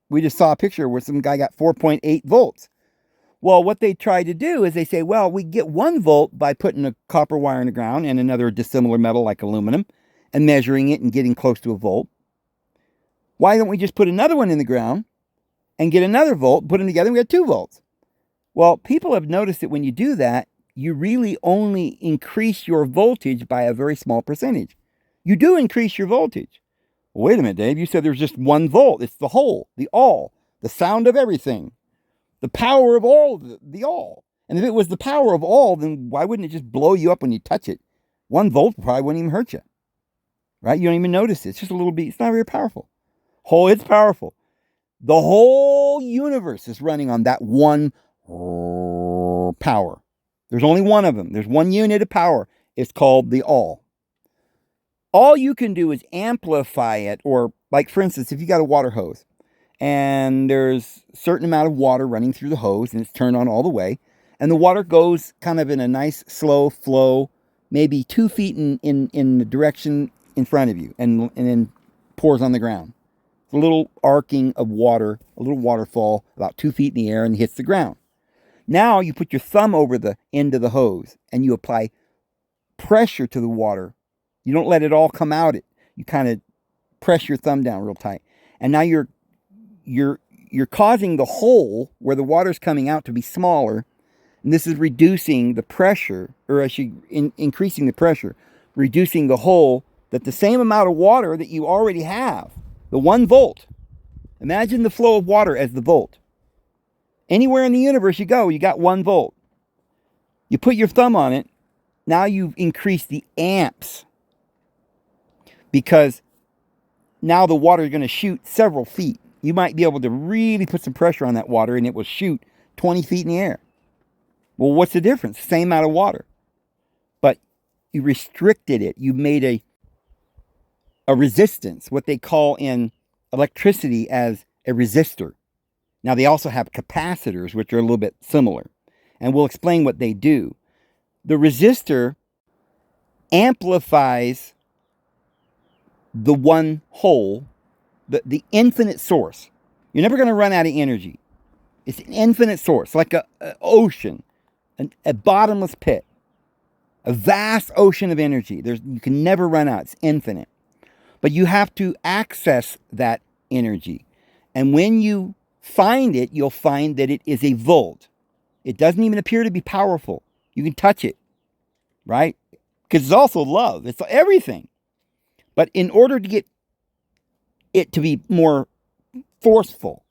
We just saw a picture where some guy got 4.8 volts. Well, what they try to do is they say, well, we get 1 volt by putting a copper wire in the ground and another dissimilar metal like aluminum and measuring it and getting close to a volt. Why don't we just put another one in the ground and get another volt, put them together, and we get 2 volts? Well, people have noticed that when you do that, you really only increase your voltage by a very small percentage. You do increase your voltage. Well, wait a minute, Dave. You said there's just 1 volt. It's the whole, the all, the sound of everything, the power of all, the all. And if it was the power of all, then why wouldn't it just blow you up when you touch it? 1 volt probably wouldn't even hurt you, right? You don't even notice it. It's just a little bit. It's not very powerful. Oh, it's powerful. The whole universe is running on that 1 power. There's only 1 of them. There's 1 unit of power. It's called the all. All you can do is amplify it, or like, for instance, if you got a water hose and there's a certain amount of water running through the hose and it's turned on all the way, and the water goes kind of in a nice slow flow, maybe 2 feet in the direction in front of you, and then pours on the ground. It's a little arcing of water, a little waterfall about 2 feet in the air, and hits the ground. Now you put your thumb over the end of the hose and you apply pressure to the water. You don't let it all come out. You kind of press your thumb down real tight. And now you're causing the hole where the water's coming out to be smaller. And this is reducing the pressure, or actually increasing the pressure, reducing the hole, that the same amount of water that you already have, the 1 volt. Imagine the flow of water as the volt. Anywhere in the universe you go, you got 1 volt. You put your thumb on it, now you've increased the amps, because now the water is going to shoot several feet. You might be able to really put some pressure on that water and it will shoot 20 feet in the air. Well, what's the difference? Same amount of water. But you restricted it. You made a resistance, what they call in electricity as a resistor. Now, they also have capacitors, which are a little bit similar. And we'll explain what they do. The resistor amplifies the 1 whole, the infinite source. You're never going to run out of energy. It's an infinite source, like an ocean, a bottomless pit, a vast ocean of energy. You can never run out. It's infinite. But you have to access that energy. And when you find it, you'll find that it is a volt. It doesn't even appear to be powerful. You can touch it, right? Because it's also love. It's everything. But in order to get it to be more forceful,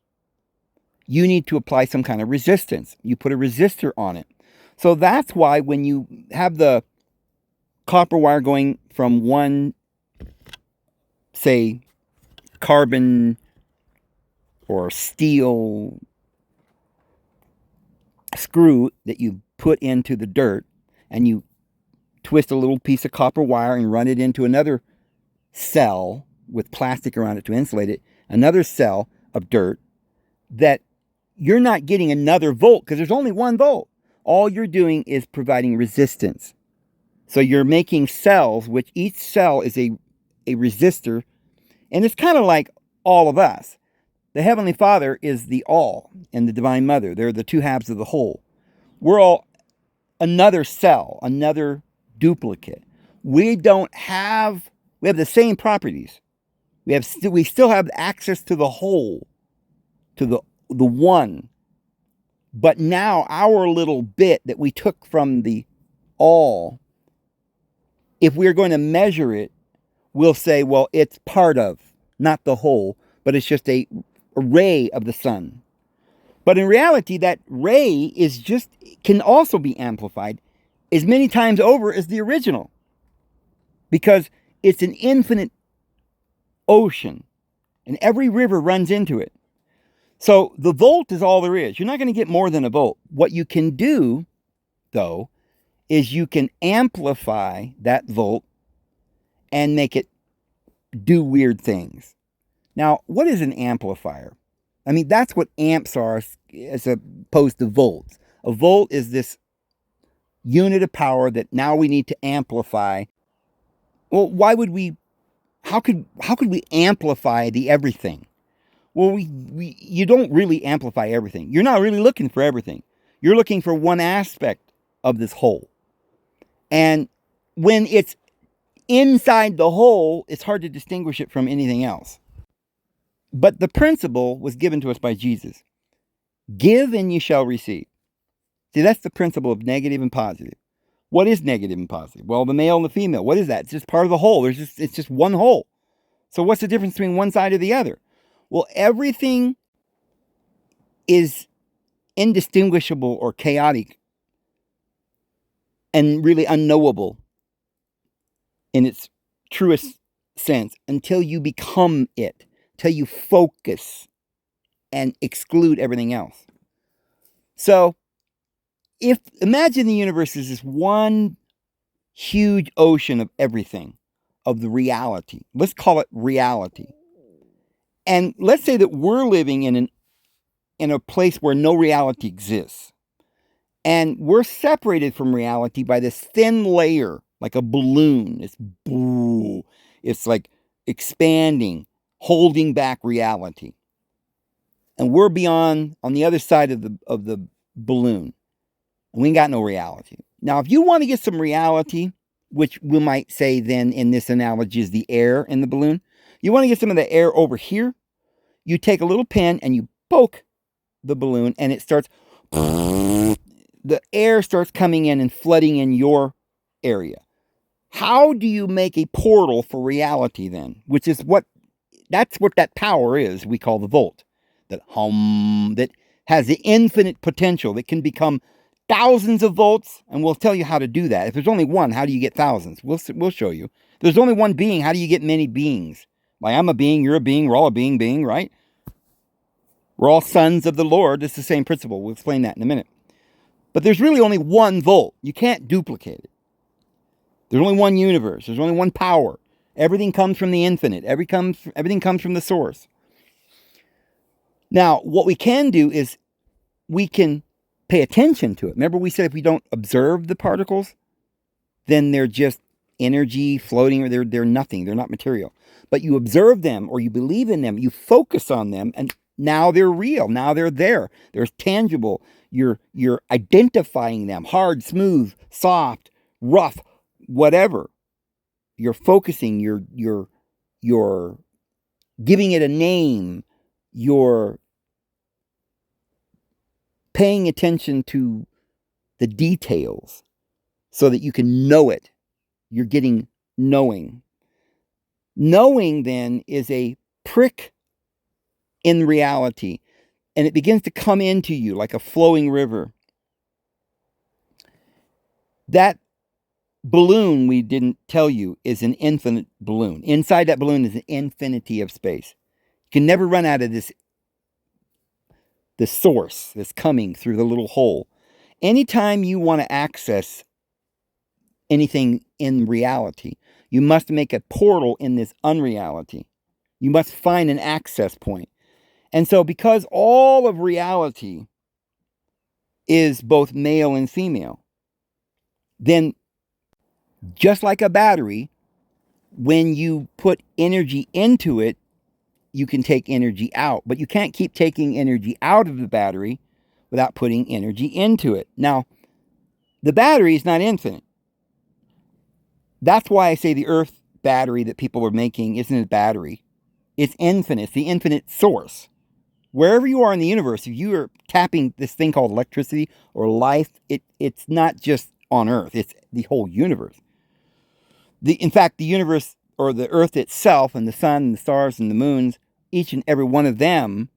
you need to apply some kind of resistance. You put a resistor on it. So that's why when you have the copper wire going from 1, say, carbon or steel screw that you put into the dirt, and you twist a little piece of copper wire and run it into another cell with plastic around it to insulate it, another cell of dirt, that you're not getting another volt because there's only 1 volt. All you're doing is providing resistance. So you're making cells, which each cell is a resistor. And it's kind of like all of us. The Heavenly Father is the all, and the Divine Mother. They're the 2 halves of the whole. We're all another cell, another duplicate. We have the same properties. We still have access to the whole, to the one. But now our little bit that we took from the all, if we're going to measure it, we'll say, well, it's part of, not the whole, but it's just a ray of the sun. But in reality, that ray can also be amplified as many times over as the original, because it's an infinite ocean and every river runs into it. So the volt is all there is. You're not going to get more than a volt. What you can do, though, is you can amplify that volt and make it do weird things. Now, what is an amplifier? I mean, that's what amps are as opposed to volts. A volt is this unit of power that now we need to amplify. Well, how could we amplify the everything? Well, you don't really amplify everything. You're not really looking for everything. You're looking for one aspect of this whole. And when it's inside the whole, it's hard to distinguish it from anything else. But the principle was given to us by Jesus. Give and you shall receive. See, that's the principle of negative and positive. What is negative and positive? Well, the male and the female. What is that? It's just part of the whole. It's just one whole. So what's the difference between one side or the other? Well, everything is indistinguishable or chaotic and really unknowable in its truest sense until you become it, till you focus and exclude everything else. So, imagine the universe is this one huge ocean of everything, of the reality. Let's call it reality. And let's say that we're living in a place where no reality exists. And we're separated from reality by this thin layer, like a balloon. It's like expanding, holding back reality. And we're on the other side of the balloon. And we ain't got no reality. Now, if you want to get some reality, which we might say then in this analogy is the air in the balloon, you want to get some of the air over here, you take a little pin and you poke the balloon and it starts, the air starts coming in and flooding in your area. How do you make a portal for reality then? That's what that power is we call the volt. That has the infinite potential that can become thousands of volts, and we'll tell you how to do that. If there's only one, how do you get thousands? We'll show you. If there's only one being, how do you get many beings? Like I'm a being, you're a being, we're all a being, right? We're all sons of the Lord. It's the same principle. We'll explain that in a minute. But there's really only one volt. You can't duplicate it. There's only one universe. There's only one power. Everything comes from the infinite. Everything comes from the source. Now, what we can do is we can pay attention to it. Remember we said if we don't observe the particles, then they're just energy floating, or they're nothing. They're not material. But you observe them or you believe in them, you focus on them, and now they're real. Now they're there. They're tangible. You're identifying them. Hard, smooth, soft, rough, whatever. You're focusing, you're giving it a name. You're paying attention to the details so that you can know it. You're getting knowing. Knowing then is a prick in reality, and it begins to come into you like a flowing river. That balloon we didn't tell you is an infinite balloon. Inside that balloon is an infinity of space. You can never run out of this source that's coming through the little hole. Anytime you want to access anything in reality, you must make a portal in this unreality. You must find an access point. And so because all of reality is both male and female, then just like a battery, when you put energy into it, you can take energy out. But you can't keep taking energy out of the battery without putting energy into it. Now, the battery is not infinite. That's why I say the Earth battery that people are making isn't a battery. It's infinite. It's the infinite source. Wherever you are in the universe, if you are tapping this thing called electricity or life, it's not just on Earth. It's the whole universe. In fact, the universe, or the Earth itself, and the sun and the stars and the moons, each and every one of them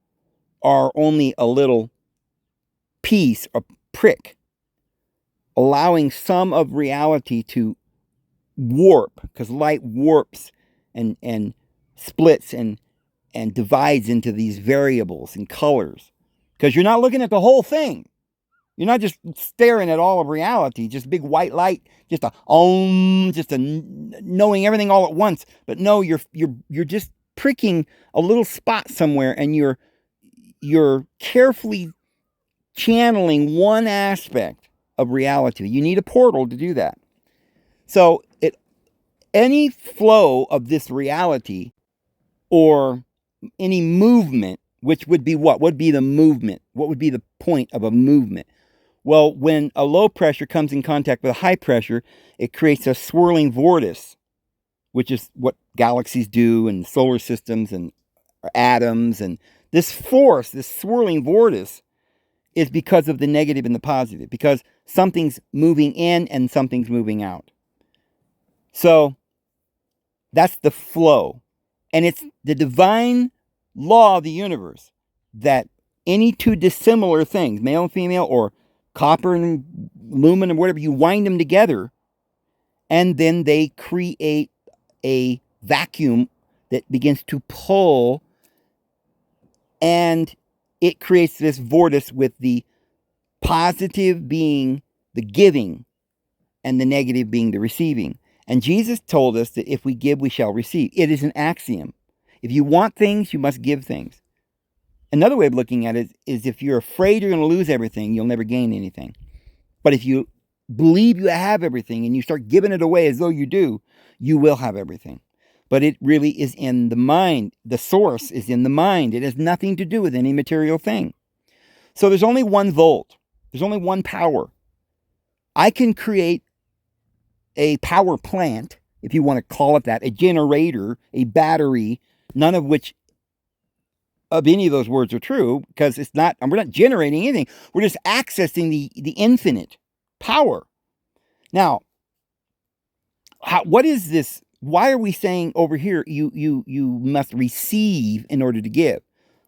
are only a little piece, a prick, allowing some of reality to warp, because light warps and splits and divides into these variables and colors, because you're not looking at the whole thing. You're not just staring at all of reality, just big white light, just a knowing everything all at once. But no, you're just pricking a little spot somewhere, and you're carefully channeling one aspect of reality. You need a portal to do that. So any flow of this reality, or any movement, which would be what? What would be the movement? What would be the point of a movement? Well, when a low pressure comes in contact with a high pressure, it creates a swirling vortex, which is what galaxies do, and solar systems and atoms. And this force, this swirling vortex, is because of the negative and the positive, because something's moving in and something's moving out. So that's the flow. And it's the divine law of the universe that any two dissimilar things, male and female, or copper and aluminum, whatever, you wind them together, and then they create a vacuum that begins to pull, and it creates this vortex with the positive being the giving and the negative being the receiving. And Jesus told us that if we give, we shall receive. It is an axiom. If you want things, you must give things. Another way of looking at it is if you're afraid you're going to lose everything, you'll never gain anything. But if you believe you have everything and you start giving it away as though you do, you will have everything. But it really is in the mind. The source is in the mind. It has nothing to do with any material thing. So there's only 1 volt. There's only 1 power. I can create a power plant, if you want to call it that, a generator, a battery, none of which of any of those words are true, because we're not generating anything. We're just accessing the infinite power. Now, what is this? Why are we saying over here you must receive in order to give?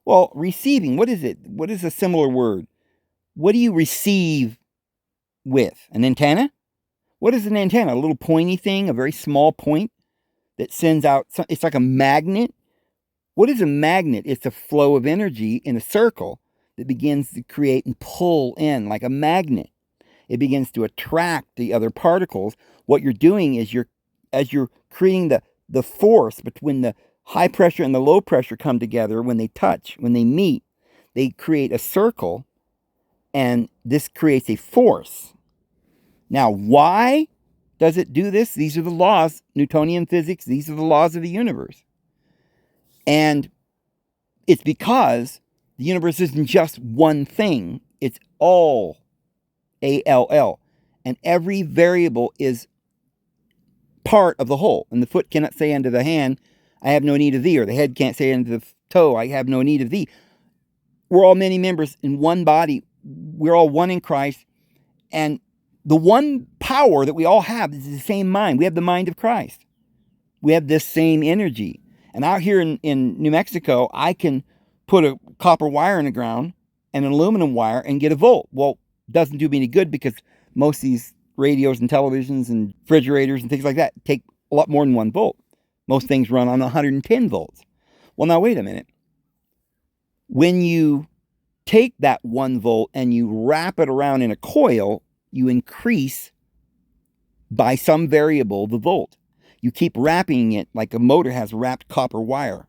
Well, receiving, what is it? What is a similar word? What do you receive with? An antenna? What is an antenna? A little pointy thing, a very small point that sends out, it's like a magnet. What is a magnet? It's a flow of energy in a circle that begins to create and pull in like a magnet. It begins to attract the other particles. What you're doing is as you're creating the force between the high pressure and the low pressure come together, when they touch, when they meet, they create a circle, and this creates a force. Now, why does it do this? These are the laws, Newtonian physics. These are the laws of the universe. And it's because the universe isn't just one thing. It's all, A-L-L. And every variable is part of the whole. And the foot cannot say unto the hand, I have no need of thee. Or the head can't say unto the toe, I have no need of thee. We're all many members in one body. We're all one in Christ. And the one power that we all have is the same mind. We have the mind of Christ. We have this same energy. And out here in New Mexico, I can put a copper wire in the ground and an aluminum wire and get a volt. Well, it doesn't do me any good, because most of these radios and televisions and refrigerators and things like that take a lot more than 1 volt. Most things run on 110 volts. Well, now wait a minute. When you take that 1 volt and you wrap it around in a coil, you increase by some variable the volt. You keep wrapping it like a motor has wrapped copper wire,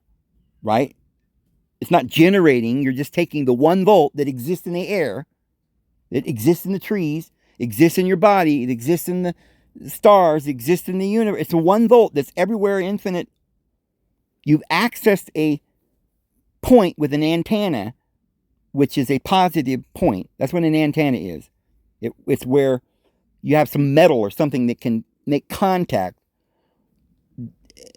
right? It's not generating. You're just taking the 1 volt that exists in the air, that exists in the trees, exists in your body, it exists in the stars, exists in the universe. It's a 1 volt that's everywhere, infinite. You've accessed a point with an antenna, which is a positive point. That's what an antenna is. It's where you have some metal or something that can make contact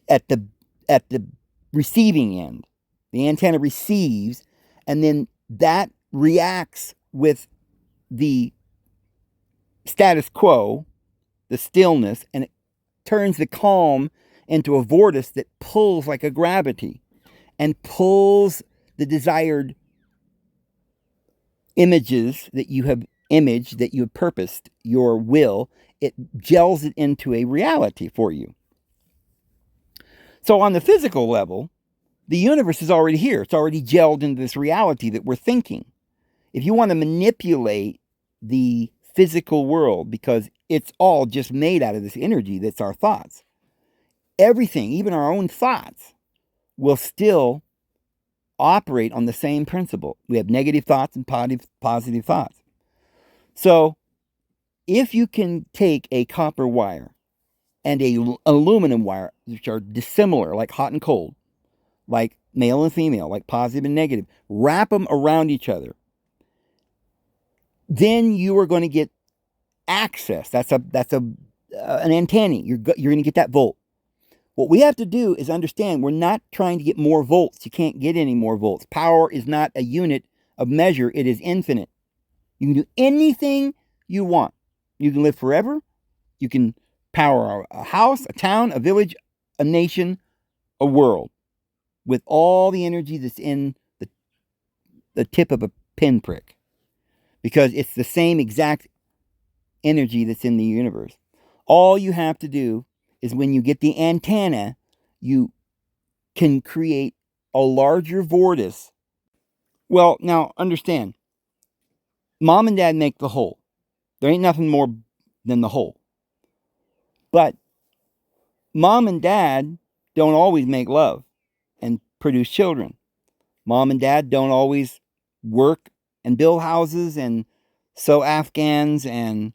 at the receiving end. The antenna receives, and then that reacts with the status quo, the stillness, and it turns the calm into a vortex that pulls like a gravity and pulls the desired images that you have imaged, that you have purposed, your will, it gels it into a reality for you. So on the physical level, the universe is already here. It's already gelled into this reality that we're thinking. If you want to manipulate the physical world, because it's all just made out of this energy that's our thoughts, everything, even our own thoughts, will still operate on the same principle. We have negative thoughts and positive thoughts. So if you can take a copper wire and a aluminum wire, which are dissimilar, like hot and cold, like male and female, like positive and negative, wrap them around each other, then you are going to get access. That's an antenna. You're going to get that volt. What we have to do is understand we're not trying to get more volts. You can't get any more volts. Power is not a unit of measure. It is infinite. You can do anything you want. You can live forever. You can power a house, a town, a village, a nation, a world with all the energy that's in the tip of a pinprick, because it's the same exact energy that's in the universe. All you have to do is, when you get the antenna, you can create a larger vortex. Well, now understand, mom and dad make the whole. There ain't nothing more than the whole. But mom and dad don't always make love and produce children. Mom and dad don't always work and build houses and sew Afghans and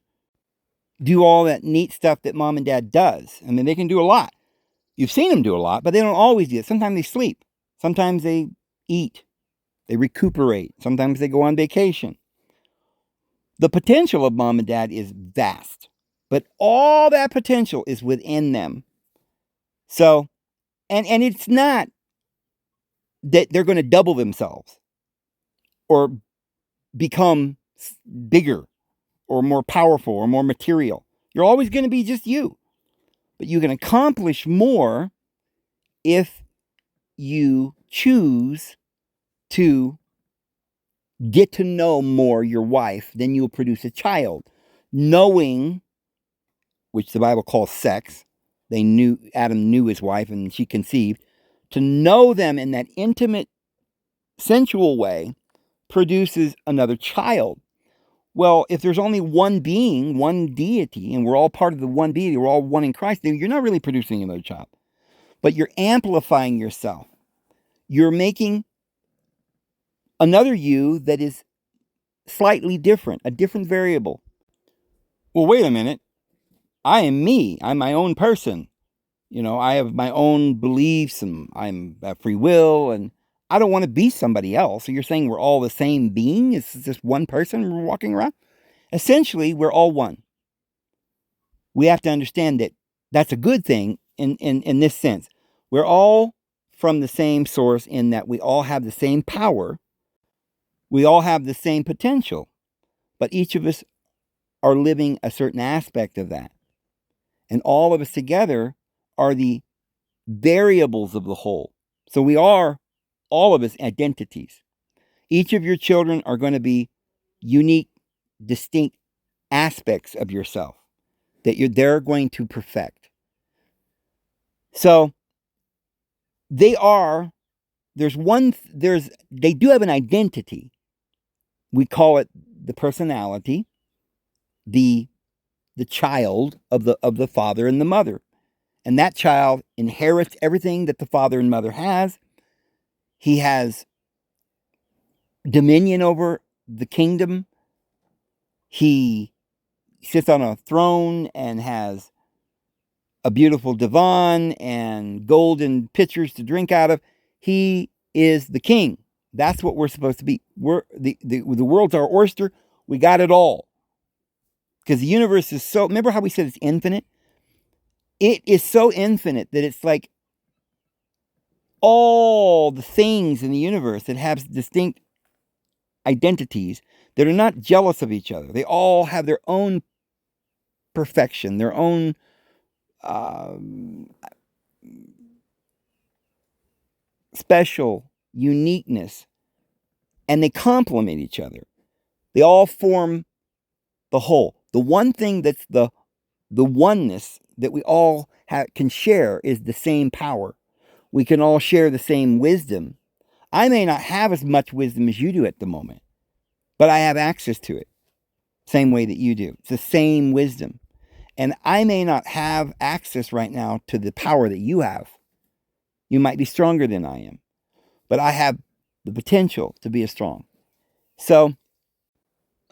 do all that neat stuff that mom and dad does. I mean, they can do a lot. You've seen them do a lot, but they don't always do it. Sometimes they sleep. Sometimes they eat. They recuperate. Sometimes they go on vacation. The potential of mom and dad is vast, but all that potential is within them. So, and it's not that they're going to double themselves or become bigger or more powerful or more material. You're always going to be just you. But you can accomplish more if you choose to get to know more your wife. Then you'll produce a child. Knowing, which the Bible calls sex, Adam knew his wife and she conceived. To know them in that intimate, sensual way produces another child. Well, if there's only one being, one deity, and we're all part of the one deity, we're all one in Christ, then you're not really producing another child. But you're amplifying yourself. You're making another you that is slightly different, a different variable. Well, wait a minute. I am me. I'm my own person. I have my own beliefs and I'm free will, and I don't want to be somebody else. So you're saying we're all the same being? It's just one person we're walking around? Essentially, we're all one. We have to understand that that's a good thing in this sense. We're all from the same source in that we all have the same power. We all have the same potential. But each of us are living a certain aspect of that. And all of us together are the variables of the whole. So we are, all of us, identities. Each of your children are going to be unique, distinct aspects of yourself that they're going to perfect. So they do have an identity. We call it the personality, the child of the father and the mother. And that child inherits everything that the father and mother has. He has dominion over the kingdom. He sits on a throne and has a beautiful divan and golden pitchers to drink out of. He is the king. That's what we're supposed to be. We're the world's our oyster. We got it all. Because the universe is so, remember how we said it's infinite? It is so infinite that it's like all the things in the universe that have distinct identities that are not jealous of each other. They all have their own perfection, their own special uniqueness, and they complement each other. They all form the whole. The one thing that's the oneness that we all can share is the same power. We can all share the same wisdom. I may not have as much wisdom as you do at the moment, but I have access to it, same way that you do. It's the same wisdom. And I may not have access right now to the power that you have. You might be stronger than I am, but I have the potential to be as strong. So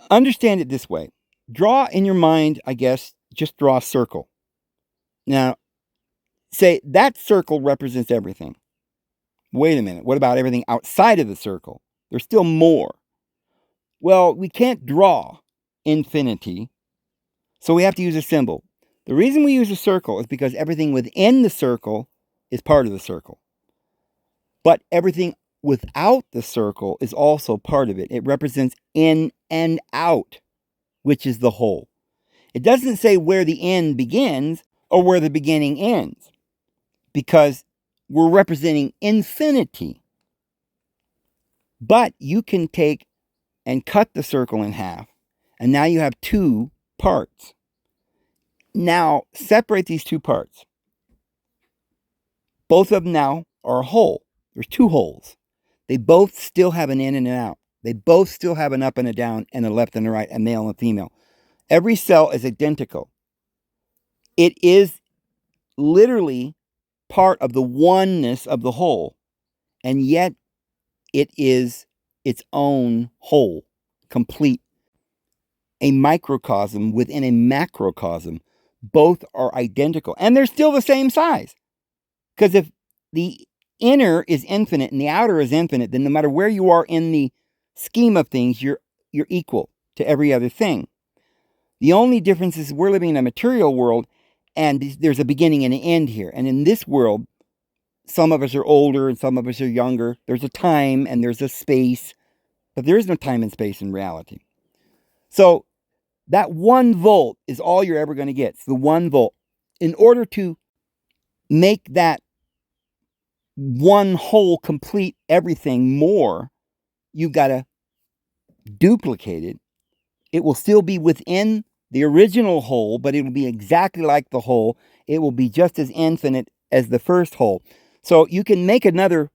understand it this way. Draw in your mind, I guess, just draw a circle. Now, say that circle represents everything. Wait a minute. What about everything outside of the circle? There's still more. Well, we can't draw infinity, so we have to use a symbol. The reason we use a circle is because everything within the circle is part of the circle. But everything without the circle is also part of it. It represents in and out, which is the whole. It doesn't say where the end begins or where the beginning ends, because we're representing infinity. But you can take and cut the circle in half, and now you have two parts. Now, separate these two parts. Both of them now are a whole. There's two wholes. They both still have an in and an out. They both still have an up and a down and a left and a right, a male and a female. Every cell is identical. It is literally part of the oneness of the whole, and yet it is its own whole, complete. A microcosm within a macrocosm. Both are identical, and they're still the same size. Because if the inner is infinite and the outer is infinite, then no matter where you are in the scheme of things, you're equal to every other thing. The only difference is we're living in a material world, and there's a beginning and an end here. And in this world, some of us are older and some of us are younger. There's a time and there's a space, but there is no time and space in reality. So that 1 volt is all you're ever going to get. It's the 1 volt. In order to make that one whole complete everything more, you've got to duplicate it. It will still be within the original whole, but it will be exactly like the whole. It will be just as infinite as the first whole. So you can make another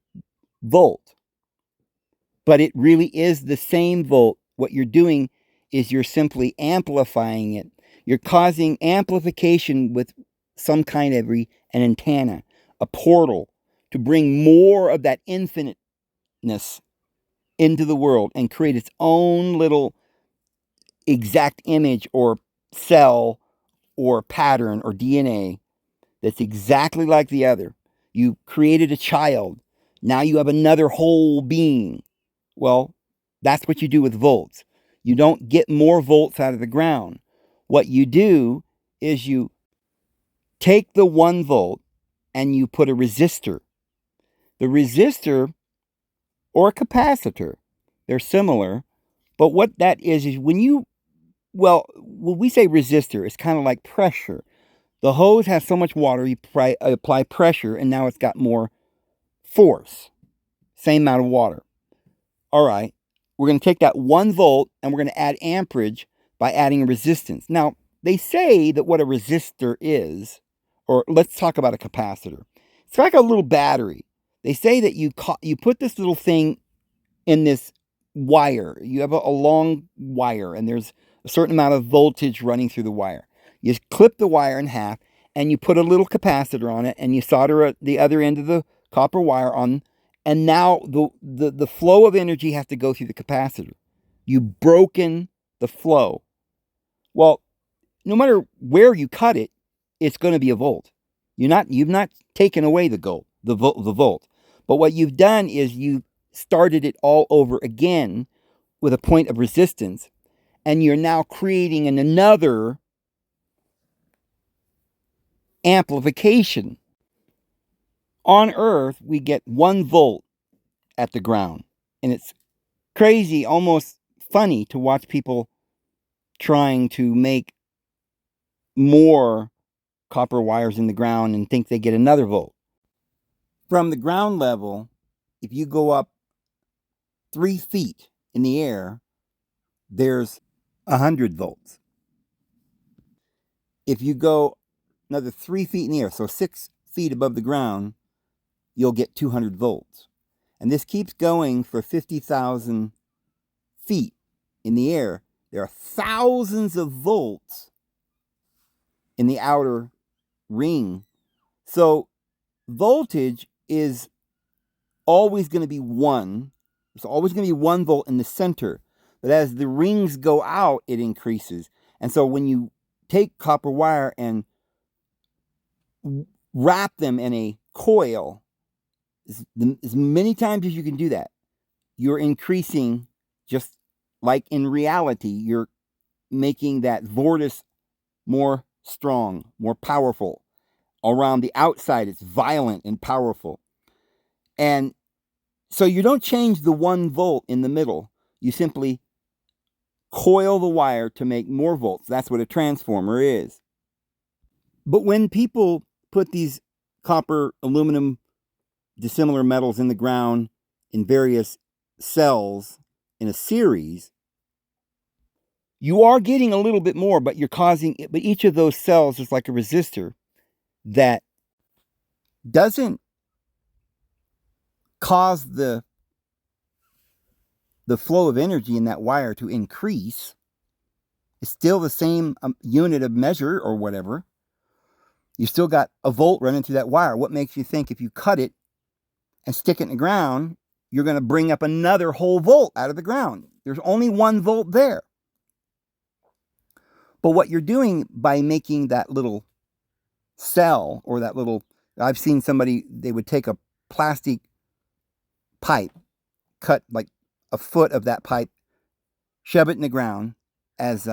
volt, but it really is the same volt. What you're doing is you're simply amplifying it. You're causing amplification with some kind of an antenna, a portal, to bring more of that infiniteness into the world and create its own little exact image or cell or pattern or DNA that's exactly like the other. You created a child. Now you have another whole being. Well, that's what you do with volts. You don't get more volts out of the ground. What you do is you take the 1 volt and you put a resistor. The resistor or a capacitor, they're similar, but what that is when we say resistor, it's kind of like pressure. The hose has so much water, you apply pressure, and now it's got more force. Same amount of water. All right, we're going to take that 1 volt and we're going to add amperage by adding a resistance. Now, they say that what a resistor is, or let's talk about a capacitor. It's like a little battery. They say that you put this little thing in this wire. You have a long wire, and there's a certain amount of voltage running through the wire. You clip the wire in half, and you put a little capacitor on it, and you solder the other end of the copper wire on, and now the flow of energy has to go through the capacitor. You've broken the flow. Well, no matter where you cut it, it's going to be a volt. You've not taken away the volt. But what you've done is you started it all over again with a point of resistance, and you're now creating another amplification. On Earth, we get 1 volt at the ground, and it's crazy, almost funny to watch people trying to make more copper wires in the ground and think they get another volt. From the ground level, if you go up 3 feet in the air, there's 100 volts. If you go another 3 feet in the air, so 6 feet above the ground, you'll get 200 volts. And this keeps going for 50,000 feet in the air. There are thousands of volts in the outer ring. So voltage is always going to be 1. There's always going to be 1 volt in the center. But as the rings go out, it increases. And so when you take copper wire and wrap them in a coil, as many times as you can do that, you're increasing, just like in reality, you're making that vortice more strong, more powerful. Around the outside, it's violent and powerful. And so you don't change the 1 volt in the middle. You simply coil the wire to make more volts. That's what a transformer is. But when people put these copper, aluminum, dissimilar metals in the ground in various cells in a series, you are getting a little bit more, but you're causing it. But each of those cells is like a resistor that doesn't cause the flow of energy in that wire to increase. It's still the same unit of measure or whatever. You still got a volt running through that wire. What makes you think if you cut it and stick it in the ground, you're going to bring up another whole volt out of the ground? There's only 1 volt there. But what you're doing by making that little cell, or that little, I've seen somebody, they would take a plastic pipe, cut like a foot of that pipe, shove it in the ground as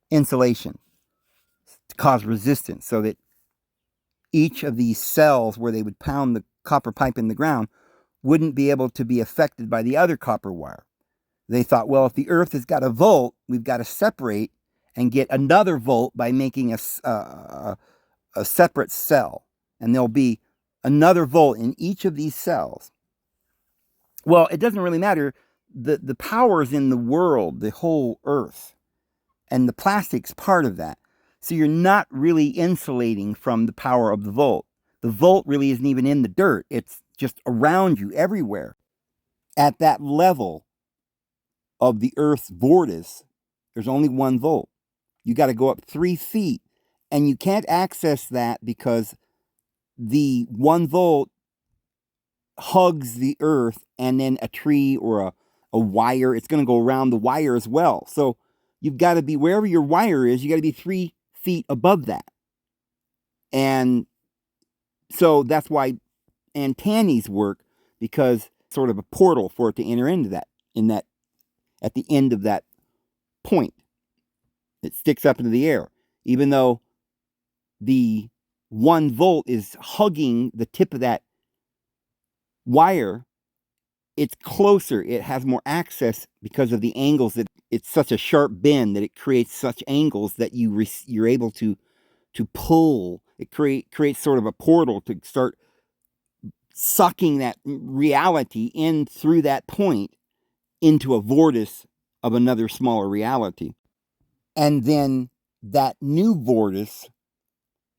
insulation to cause resistance, so that each of these cells where they would pound the copper pipe in the ground wouldn't be able to be affected by the other copper wire. They thought, well, if the earth has got a volt, we've got to separate and get another volt by making a separate cell. And there'll be another volt in each of these cells. Well, it doesn't really matter. The powers in the world, the whole earth, and the plastic's part of that. So you're not really insulating from the power of the volt. The volt really isn't even in the dirt. It's just around you everywhere. At that level of the earth's vortice, there's only 1 volt. You got to go up 3 feet, and you can't access that because the 1 volt hugs the earth, and then a tree or a wire, it's going to go around the wire as well. So you've got to be, wherever your wire is, you got to be 3 feet above that. And so that's why antennas work, because it's sort of a portal for it to enter into that, at the end of that point. It sticks up into the air. Even though the 1 volt is hugging the tip of that wire, it's closer. It has more access because of the angles, that it's such a sharp bend that it creates such angles that you're able to pull. It creates sort of a portal to start sucking that reality in through that point into a vortice of another smaller reality. And then that new vortice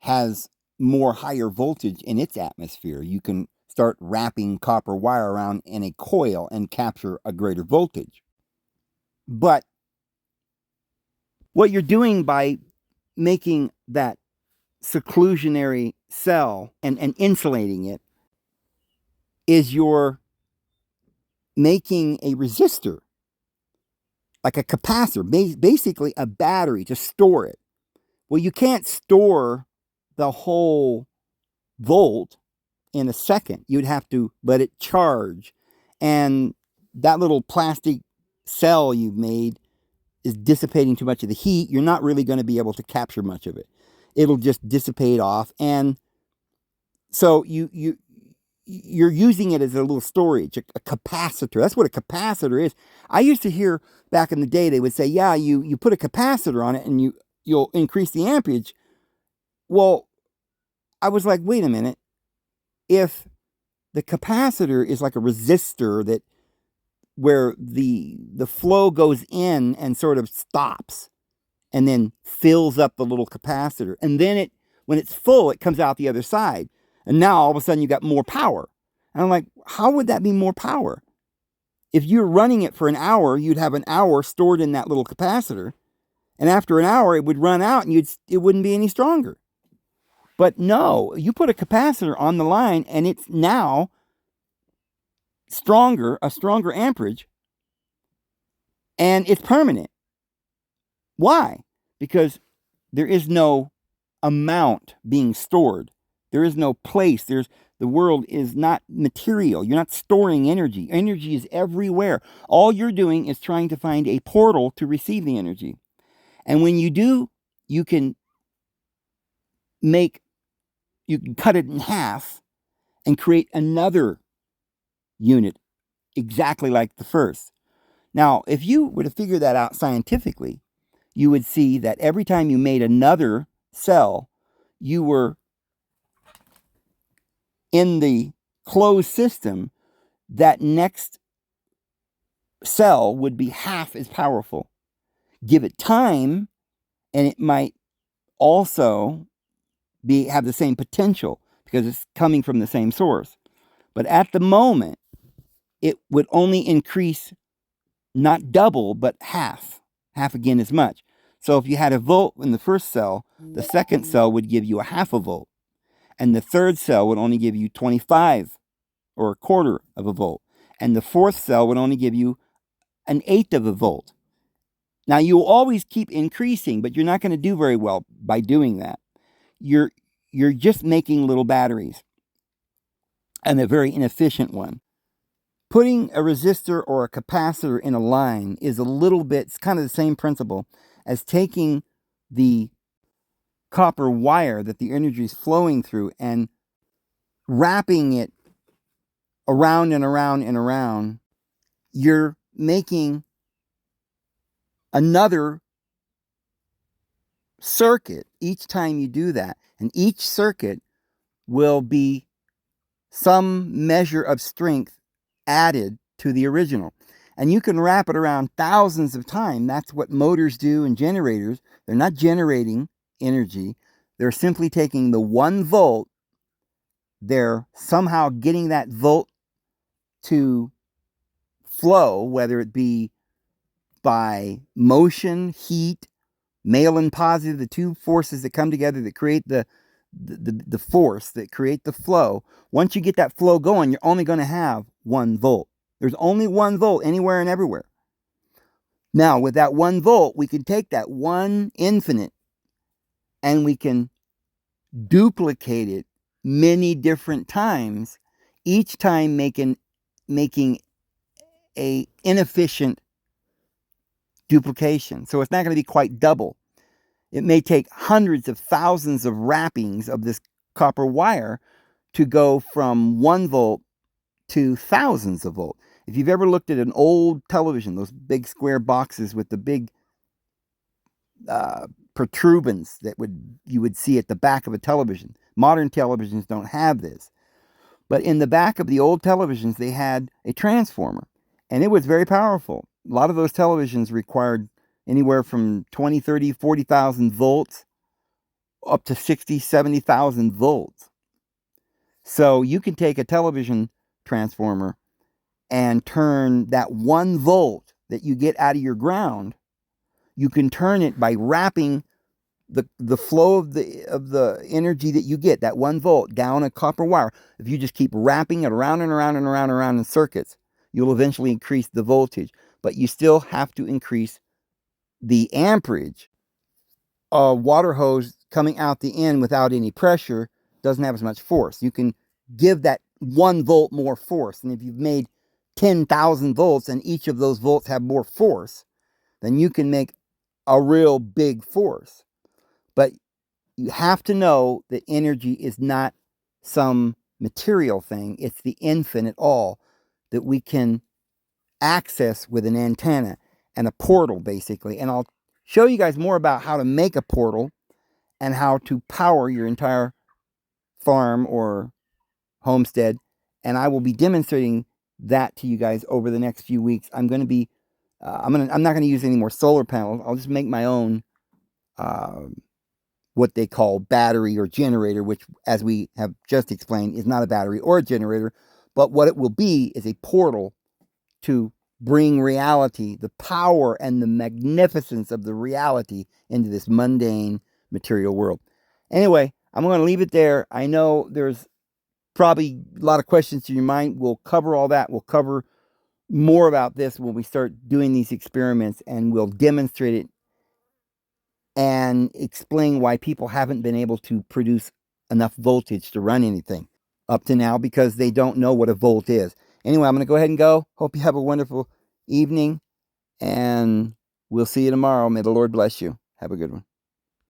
has more higher voltage in its atmosphere. You can start wrapping copper wire around in a coil and capture a greater voltage. But what you're doing by making that seclusionary cell and insulating it is you're making a resistor, like a capacitor, basically a battery, to store it. Well, you can't store the whole volt in a second. You'd have to let it charge. And that little plastic cell you've made is dissipating too much of the heat. You're not really going to be able to capture much of it. It'll just dissipate off. And so you're using it as a little storage, a capacitor. That's what a capacitor is. I used to hear back in the day, they would say, yeah, you put a capacitor on it and you'll increase the amperage. Well, I was like, wait a minute. If the capacitor is like a resistor that where the flow goes in and sort of stops and then fills up the little capacitor. And then when it's full, it comes out the other side. And now all of a sudden you got more power. And I'm like, how would that be more power? If you're running it for an hour, you'd have an hour stored in that little capacitor. And after an hour, it would run out and it wouldn't be any stronger. But no, you put a capacitor on the line and it's now a stronger amperage, and it's permanent. Why? Because there is no amount being stored. There is no place. The world is not material. You're not storing energy. Energy is everywhere. All you're doing is trying to find a portal to receive the energy. And when you do, you can cut it in half and create another unit exactly like the first. Now, if you were to figure that out scientifically, you would see that every time you made another cell, you were in the closed system, that next cell would be half as powerful. Give it time, and it might also have the same potential because it's coming from the same source. But at the moment, it would only increase not double, but half again as much. So if you had a volt in the first cell, the second cell would give you a half a volt. And the third cell would only give you 25 or a quarter of a volt. And the fourth cell would only give you an eighth of a volt. Now, you'll always keep increasing, but you're not going to do very well by doing that. You're just making little batteries, and a very inefficient one. Putting a resistor or a capacitor in a line is a little bit, it's kind of the same principle as taking the copper wire that the energy is flowing through and wrapping it around and around and around. You're making another circuit each time you do that. And each circuit will be some measure of strength added to the original. And you can wrap it around thousands of times. That's what motors do and generators. They're not generating energy. They're simply taking the 1 volt. They're somehow getting that volt to flow, whether it be by motion, heat, male and positive, the two forces that come together that create the force, that create the flow. Once you get that flow going, you're only going to have 1 volt. There's only 1 volt anywhere and everywhere. Now, with that 1 volt, we can take that one infinite and we can duplicate it many different times, each time making a inefficient duplication. So it's not going to be quite double. It may take hundreds of thousands of wrappings of this copper wire to go from 1 volt to thousands of volts. If you've ever looked at an old television, those big square boxes with the big protuberance that you would see at the back of a television. Modern televisions don't have this. But in the back of the old televisions, they had a transformer, and it was very powerful. A lot of those televisions required anywhere from 20, 30, 40,000 volts up to 60, 70,000 volts. So you can take a television transformer and turn that 1 volt that you get out of your ground, you can turn it by wrapping the flow of the energy that you get, that 1 volt, down a copper wire. If you just keep wrapping it around and around and around and around in circuits, you'll eventually increase the voltage. But you still have to increase the amperage. A water hose coming out the end without any pressure doesn't have as much force. You can give that 1 volt more force. And if you've made 10,000 volts and each of those volts have more force, then you can make a real big force. But you have to know that energy is not some material thing. It's the infinite all that we can access with an antenna and a portal, basically. And I'll show you guys more about how to make a portal and how to power your entire farm or homestead. And I will be demonstrating that to you guys over the next few weeks. I'm going to be, I'm not going to use any more solar panels. I'll just make my own, what they call battery or generator, which, as we have just explained, is not a battery or a generator, but what it will be is a portal to bring reality, the power and the magnificence of the reality into this mundane material world. Anyway, I'm going to leave it there. I know there's probably a lot of questions in your mind. We'll cover all that. We'll cover more about this when we start doing these experiments, and we'll demonstrate it and explain why people haven't been able to produce enough voltage to run anything up to now because they don't know what a volt is. Anyway, I'm going to go ahead and go. Hope you have a wonderful evening, and we'll see you tomorrow. May the Lord bless you. Have a good one.